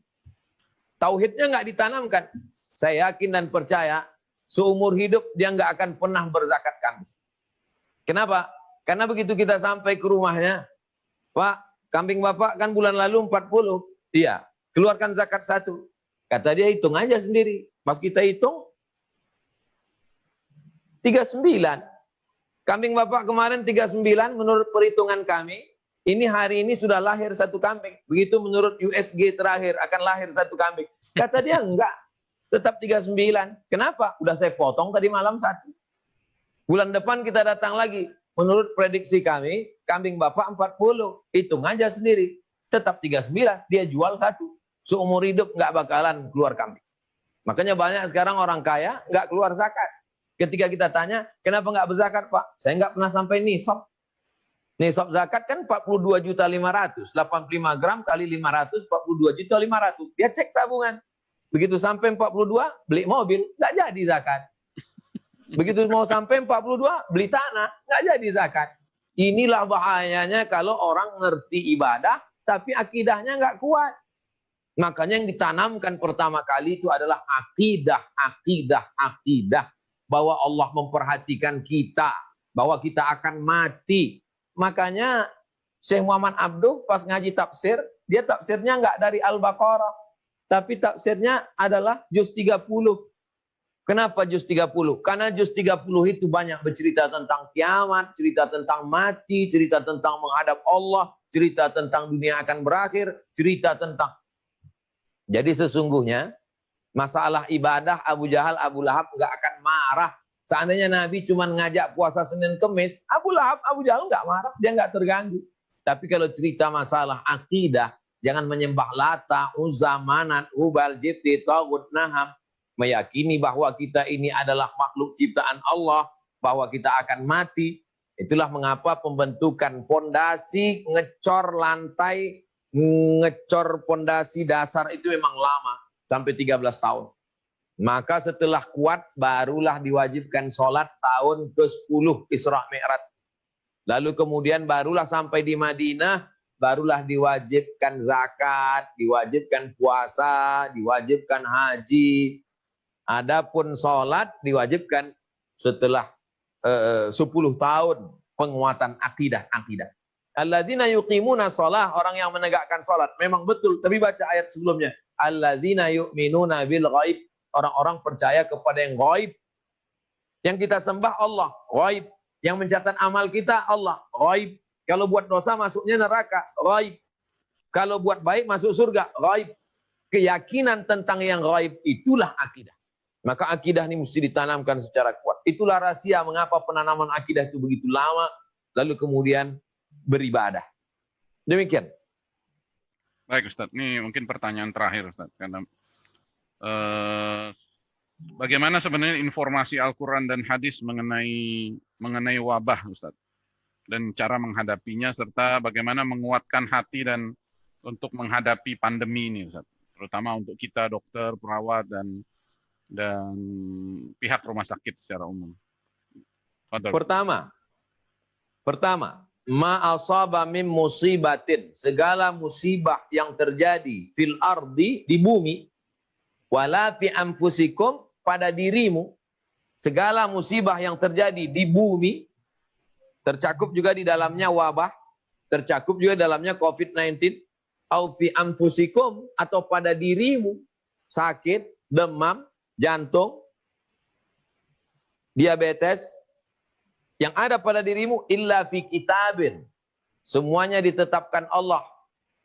Tauhidnya nggak ditanamkan. Saya yakin dan percaya, seumur hidup dia nggak akan pernah berzakat kambing. Kenapa? Karena begitu kita sampai ke rumahnya, Pak, kambing Bapak kan bulan lalu 40. Iya, keluarkan zakat 1. Kata dia, hitung aja sendiri. Pas kita hitung, 39. Kambing Bapak kemarin 39 menurut perhitungan kami. Ini hari ini sudah lahir 1 kambing. Begitu menurut USG terakhir akan lahir 1 kambing. Kata dia enggak. Tetap 39. Kenapa? Udah saya potong tadi malam 1. Bulan depan kita datang lagi. Menurut prediksi kami, kambing Bapak 40. Hitung aja sendiri. Tetap 39. Dia jual 1. Seumur hidup enggak bakalan keluar kambing. Makanya banyak sekarang orang kaya enggak keluar zakat. Ketika kita tanya, kenapa enggak berzakat Pak? Saya enggak pernah sampai nisab. Nisab zakat kan 42.500.000, 85 gram kali 500, 42.500.000. Dia cek tabungan. Begitu sampai 42, beli mobil, nggak jadi zakat. Begitu mau sampai 42, beli tanah, nggak jadi zakat. Inilah bahayanya kalau orang ngerti ibadah, tapi akidahnya nggak kuat. Makanya yang ditanamkan pertama kali itu adalah akidah. Bahwa Allah memperhatikan kita, bahwa kita akan mati. Makanya Syekh Muhammad Abduh pas ngaji tafsir, dia tafsirnya nggak dari Al-Baqarah, tapi tafsirnya adalah juz 30. Kenapa juz 30? Karena juz 30 itu banyak bercerita tentang kiamat, cerita tentang mati, cerita tentang menghadap Allah, cerita tentang dunia akan berakhir, cerita tentang... Jadi sesungguhnya masalah ibadah Abu Jahal, Abu Lahab nggak akan marah. Seandainya Nabi cuma ngajak puasa Senin Kemis, Abu Lahab, Abu Jahal nggak marah, dia nggak terganggu. Tapi kalau cerita masalah akidah, jangan menyembah Lata, Uzza, Manat, Hubal, Jibti, Tagut, Naham, meyakini bahwa kita ini adalah makhluk ciptaan Allah, bahwa kita akan mati. Itulah mengapa pembentukan pondasi, ngecor lantai, ngecor pondasi dasar itu memang lama, sampai 13 tahun. Maka setelah kuat, barulah diwajibkan sholat tahun ke-10 Isra Mi'raj. Lalu kemudian barulah sampai di Madinah, barulah diwajibkan zakat, diwajibkan puasa, diwajibkan haji. Adapun sholat diwajibkan setelah 10 tahun penguatan akidah. Alladzina yuqimuna shalah, orang yang menegakkan sholat. Memang betul, tapi baca ayat sebelumnya. Alladzina yu'minuna bil ghaib. Orang-orang percaya kepada yang ghaib. Yang kita sembah Allah, ghaib. Yang mencatat amal kita, Allah, ghaib. Kalau buat dosa masuknya neraka, ghaib. Kalau buat baik masuk surga, ghaib. Keyakinan tentang yang ghaib itulah akidah. Maka akidah ini mesti ditanamkan secara kuat. Itulah rahasia mengapa penanaman akidah itu begitu lama, lalu kemudian beribadah. Demikian. Baik Ustaz, ini mungkin pertanyaan terakhir Ustaz, karena bagaimana sebenarnya informasi Al-Quran dan hadis mengenai wabah Ustaz, dan cara menghadapinya, serta bagaimana menguatkan hati dan untuk menghadapi pandemi ini Ustaz, terutama untuk kita dokter, perawat dan pihak rumah sakit secara umum. Pertama, ma asaba min musibatin, segala musibah yang terjadi fil ardi, di bumi, wala fi anfusikum, pada dirimu, segala musibah yang terjadi di bumi, tercakup juga di dalamnya wabah, tercakup juga dalamnya COVID-19, au fi anfusikum, atau pada dirimu, sakit, demam, jantung, diabetes, yang ada pada dirimu, illa fi kitabin, semuanya ditetapkan Allah,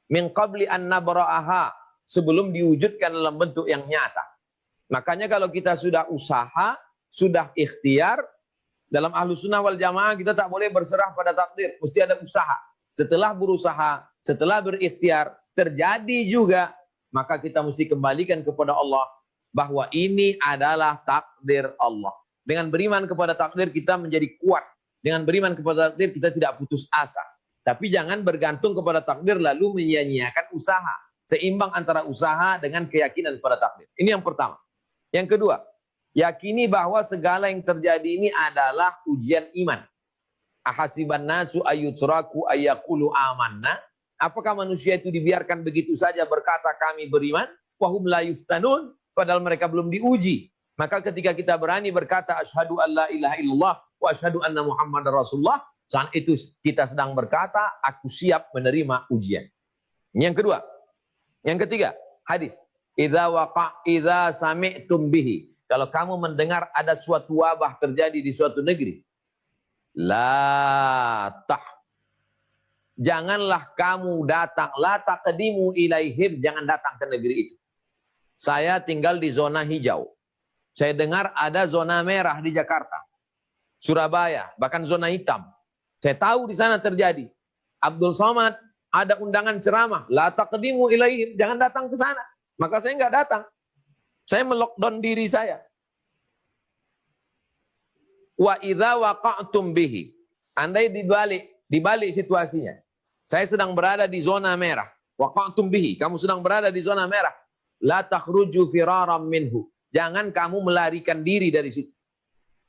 min qabli an nabra'aha, sebelum diwujudkan dalam bentuk yang nyata. Makanya kalau kita sudah usaha, sudah ikhtiar, dalam Ahlus Sunnah wal Jamaah kita tak boleh berserah pada takdir, mesti ada usaha. Setelah berusaha, setelah berikhtiar, terjadi juga, maka kita mesti kembalikan kepada Allah bahwa ini adalah takdir Allah. Dengan beriman kepada takdir kita menjadi kuat. Dengan beriman kepada takdir kita tidak putus asa. Tapi jangan bergantung kepada takdir lalu menyia-nyiakan usaha. Seimbang antara usaha dengan keyakinan pada takdir. Ini yang pertama. Yang kedua, yakini bahwa segala yang terjadi ini adalah ujian iman. Ahasiban nasu ayyutraku ayyaqulu amanna. Apakah manusia itu dibiarkan begitu saja berkata kami beriman? Wahum la yuftanun. Padahal mereka belum diuji. Maka ketika kita berani berkata asyhadu an la ilaha illallah wa asyhadu anna muhammadar rasulullah, saat itu kita sedang berkata aku siap menerima ujian. Ini yang kedua. Yang ketiga, hadis. Idza sami'tum bihi. Kalau kamu mendengar ada suatu wabah terjadi di suatu negeri, janganlah kamu datang, la taqdimu ilaihim, jangan datang ke negeri itu. Saya tinggal di zona hijau. Saya dengar ada zona merah di Jakarta, Surabaya, bahkan zona hitam. Saya tahu di sana terjadi. Abdul Somad ada undangan ceramah, la taqdimu ilaihim, jangan datang ke sana. Maka saya nggak datang. Saya melockdown diri saya. Wa idza waqa'tum bihi. Andai dibalik situasinya. Saya sedang berada di zona merah. Waqa'tum bihi, kamu sedang berada di zona merah. La takhruju firaram minhu. Jangan kamu melarikan diri dari situ.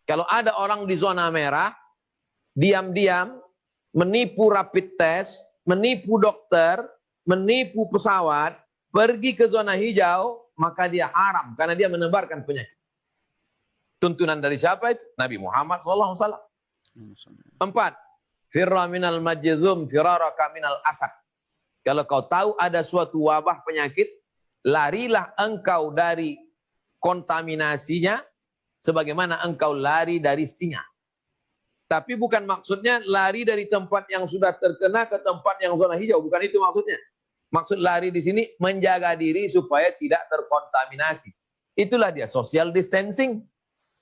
Kalau ada orang di zona merah, diam-diam menipu rapid test, menipu dokter, menipu pesawat, pergi ke zona hijau, maka dia haram karena dia menebarkan penyakit. Tuntunan dari siapa itu? Nabi Muhammad SAW. 4. Firra minal majzum firaraka minal asad. Kalau kau tahu ada suatu wabah penyakit, larilah engkau dari kontaminasinya sebagaimana engkau lari dari singa. Tapi bukan maksudnya lari dari tempat yang sudah terkena ke tempat yang zona hijau, bukan itu maksudnya. Maksud lari di sini menjaga diri supaya tidak terkontaminasi. Itulah dia social distancing.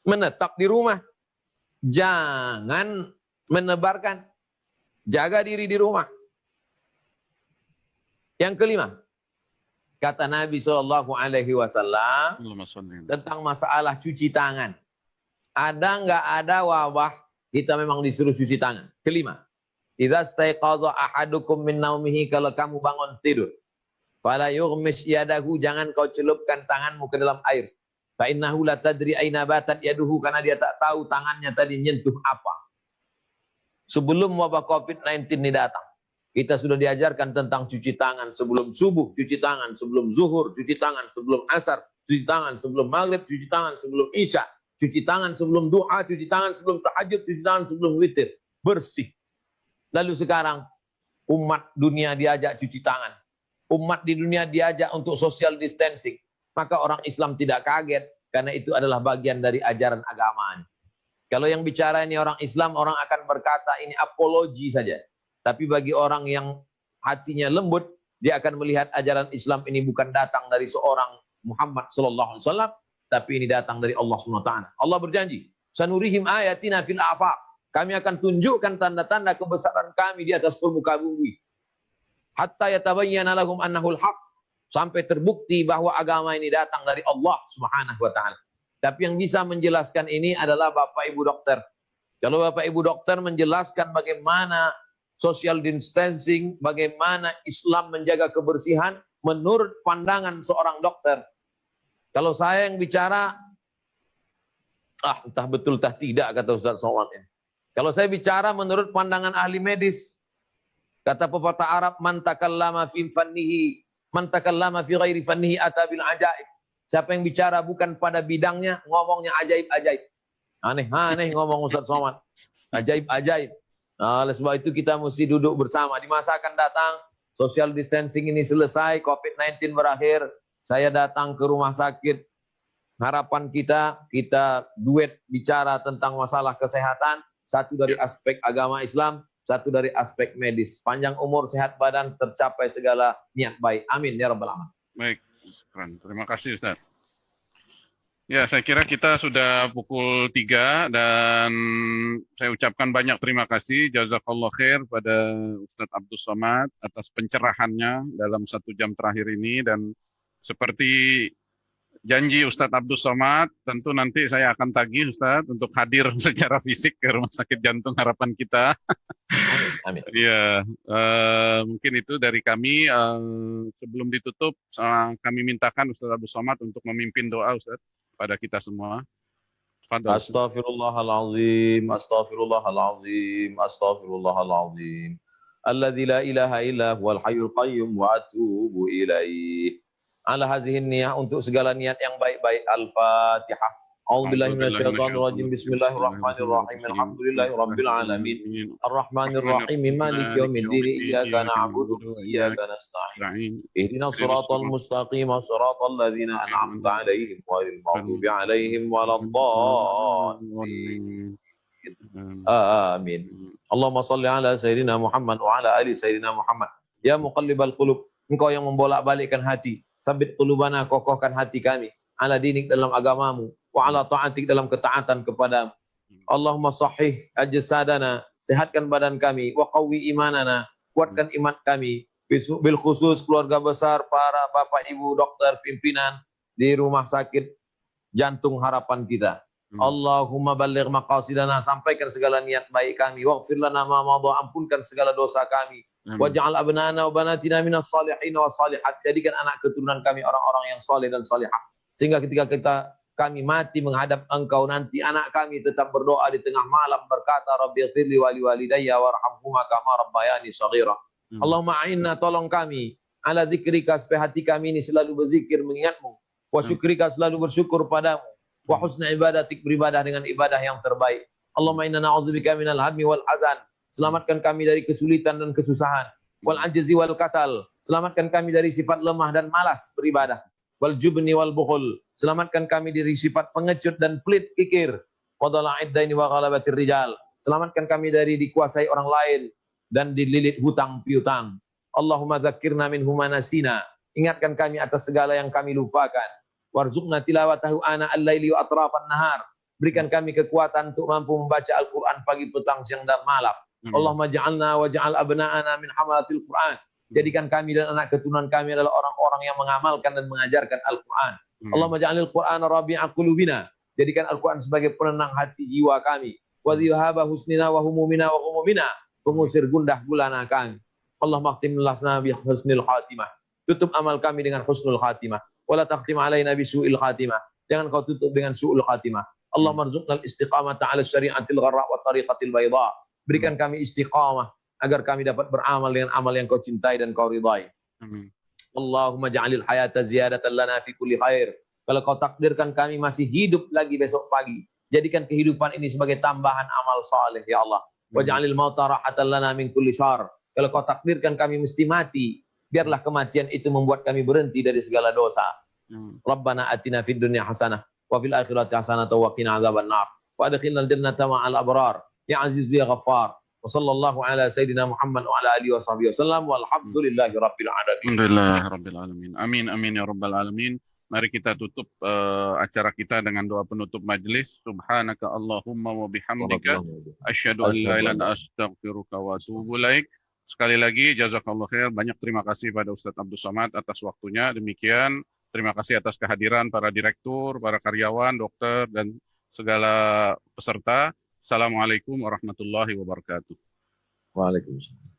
Menetap di rumah. Jangan menebarkan. Jaga diri di rumah. Yang kelima, kata Nabi SAW tentang masalah cuci tangan. Ada nggak ada wabah, kita memang disuruh cuci tangan. Kelima, idza staiqadha ahadukum min naumihi, kalau kamu bangun tidur, fala yughmis yadahu, jangan kau celupkan tanganmu ke dalam air. Fa innahu la tadri aina batat yaduhu, karena dia tak tahu tangannya tadi nyentuh apa. Sebelum wabah Covid-19 ini datang, kita sudah diajarkan tentang cuci tangan sebelum subuh, cuci tangan sebelum zuhur, cuci tangan sebelum asar, cuci tangan sebelum maghrib, cuci tangan sebelum isya, cuci tangan sebelum duha, cuci tangan sebelum tahajud, cuci tangan sebelum witir. Bersih. Lalu sekarang umat dunia diajak cuci tangan. Umat di dunia diajak untuk social distancing. Maka orang Islam tidak kaget karena itu adalah bagian dari ajaran agama. Kalau yang bicara ini orang Islam, orang akan berkata ini apologi saja. Tapi bagi orang yang hatinya lembut, dia akan melihat ajaran Islam ini bukan datang dari seorang Muhammad SAW, tapi ini datang dari Allah SWT. Allah berjanji, sanurihim ayatina fil afaq. Kami akan tunjukkan tanda-tanda kebesaran kami di atas permukaan bumi. Hatta yatabayyana lahum annahul haq. Sampai terbukti bahwa agama ini datang dari Allah Subhanahu wa taala. Tapi yang bisa menjelaskan ini adalah Bapak Ibu dokter. Kalau Bapak Ibu dokter menjelaskan bagaimana social distancing, bagaimana Islam menjaga kebersihan menurut pandangan seorang dokter. Kalau saya yang bicara, entah betul entah tidak, kata Ustaz Somad ini. Kalau saya bicara menurut pandangan ahli medis, kata pepatah Arab, man takallama fi fannihi, man takallama fi ghairi fannihi ata bil ajaib. Siapa yang bicara bukan pada bidangnya, ngomongnya ajaib-ajaib. Aneh-aneh ngomong Ustaz Somad. Ajaib-ajaib. Nah, oleh sebab itu kita mesti duduk bersama. Di masa akan datang, social distancing ini selesai, COVID-19 berakhir, saya datang ke rumah sakit. Harapan kita duet bicara tentang masalah kesehatan. Satu dari aspek agama Islam, satu dari aspek medis. Panjang umur, sehat badan, tercapai segala niat baik. Amin ya rabbal alamin. Baik, terima kasih Ustaz. Ya, saya kira kita sudah pukul 3 dan saya ucapkan banyak terima kasih jazakallah khair pada Ustadz Abdus Somad atas pencerahannya dalam 1 jam terakhir ini, dan seperti janji Ustadz Abdus Somad, tentu nanti saya akan tagih Ustadz untuk hadir secara fisik ke Rumah Sakit Jantung Harapan kita. Amin. Amin. Iya, mungkin itu dari kami. Sebelum ditutup, kami mintakan Ustadz Abdus Somad untuk memimpin doa Ustadz pada kita semua. Fadal. Astaghfirullahalazim, astaghfirullahalazim, astaghfirullahalazim. Alladzi la ilaha illa huwal hayyul qayyum wa atubu ilaih. Ala hazihin niyah, untuk segala niat yang baik-baik. Al-Fatihah. A'udzubillahi minasyaitonir rajim. Bismillahirrahmanirrahim. Alhamdulillahi rabbil alamin. Arrahmanir rahim. Maliki yaumiddin. Iyyaka na'budu wa iyyaka nasta'in. Ihdinas siratal mustaqim, siratal ladzina an'amta 'alaihim ghairil maghdubi 'alaihim waladdallin. Amin. Allahumma shalli ala sayyidina Muhammad wa ala ali sayyidina Muhammad. Ya muqallibal qulub, Engkau yang membolak-balikkan hati, sabit qulubana, kokohkan hati kami, ala dinik, dalam agamamu, wa ala ta'atik, dalam ketaatan kepadamu. Allahumma sahih ajsadana, sehatkan badan kami, wa qawwi imanana, kuatkan iman kami, bil khusus keluarga besar, para bapak ibu dokter pimpinan di Rumah Sakit Jantung Harapan kita. Allahumma balligh maqasidana, sampaikan segala niat baik kami, waghfir lana ma madha, ampunkan segala dosa kami, waj'al abnana wa banatina minas salihin wa salihat, jadikan anak keturunan kami orang-orang yang saleh dan salihah, sehingga ketika kami mati menghadap Engkau nanti, anak kami tetap berdoa di tengah malam berkata, Rabbighfirli wa liwalidayya warhamhuma kama rabbayani shaghira. Allahumma a'inna, tolong kami, ala dzikrika, supaya hati kami ini selalu berzikir mengingatmu, wa syukrika, selalu bersyukur padamu, wa husna ibadatik, beribadah dengan ibadah yang terbaik. Allahumma inna na'udzubika minal hammi wal hazan, selamatkan kami dari kesulitan dan kesusahan, wal ajzi wal kasal, selamatkan kami dari sifat lemah dan malas beribadah, wal jubni wal bukhul, selamatkan kami dari sifat pengecut dan pelit kikir, wa dhala'id daini wa ghalabatir rijal, selamatkan kami dari dikuasai orang lain dan dililit hutang piutang. Allahumma dzakirna minhu ma nasina, ingatkan kami atas segala yang kami lupakan. Warzuqna tilawatahu ana al-laili wa atrafan nahar, berikan kami kekuatan untuk mampu membaca Al-Quran pagi, petang, siang dan malam. Allahumma ja'alna wa ja'al abna'ana min hamalatil Quran, jadikan kami dan anak keturunan kami adalah orang-orang yang mengamalkan dan mengajarkan Al-Quran. Allahumma ja'alil Qur'ana rabi'a qulubina, jadikan Al-Quran sebagai penenang hati jiwa kami, wa dhihaba husnina wa humumina wa humumina, pengusir gundah gulana kami. Allahumma khtim lasna bi husnil khatimah, tutup amal kami dengan husnul khatimah, wala taqtim alaina bi su'il khatimah, jangan kau tutup dengan su'ul khatimah. Allahumma rzuqnal istiqamata 'ala syari'atil gharra wa tariqatil bayda, berikan kami istiqamah agar kami dapat beramal dengan amal yang kau cintai dan kau ridai. Amin. Allahumma ja'alil hayata ziyadatan lana fi kulli khair, kalau kau takdirkan kami masih hidup lagi besok pagi, jadikan kehidupan ini sebagai tambahan amal saleh ya Allah. Wa ja'alil mauta rahatan lana min kulli syarr, kalau kau takdirkan kami mesti mati, biarlah kematian itu membuat kami berhenti dari segala dosa. Rabbana atina fid dunya hasanah wa fil akhirati hasanah wa qina adzabannar wa adkhilnal jannata ma'al abrar ya aziz ya ghaffar. Wa sallallahu ala sayyidina Muhammad wa ala alihi wa sahbihi wasallam walhamdulillahi rabbil alamin. Alhamdulillah rabbil alamin. Amin amin ya rabbal alamin. Mari kita tutup acara kita dengan doa penutup majelis. Subhanaka Allahumma wa bihamdika asyhadu an la ilaha illa anta astaghfiruka wa atubu ilaik. Sekali lagi jazakallah khair, banyak terima kasih pada Ustadz Abdus Somad atas waktunya. Demikian, terima kasih atas kehadiran para direktur, para karyawan, dokter, dan segala peserta. Assalamualaikum warahmatullahi wabarakatuh. Waalaikumsalam.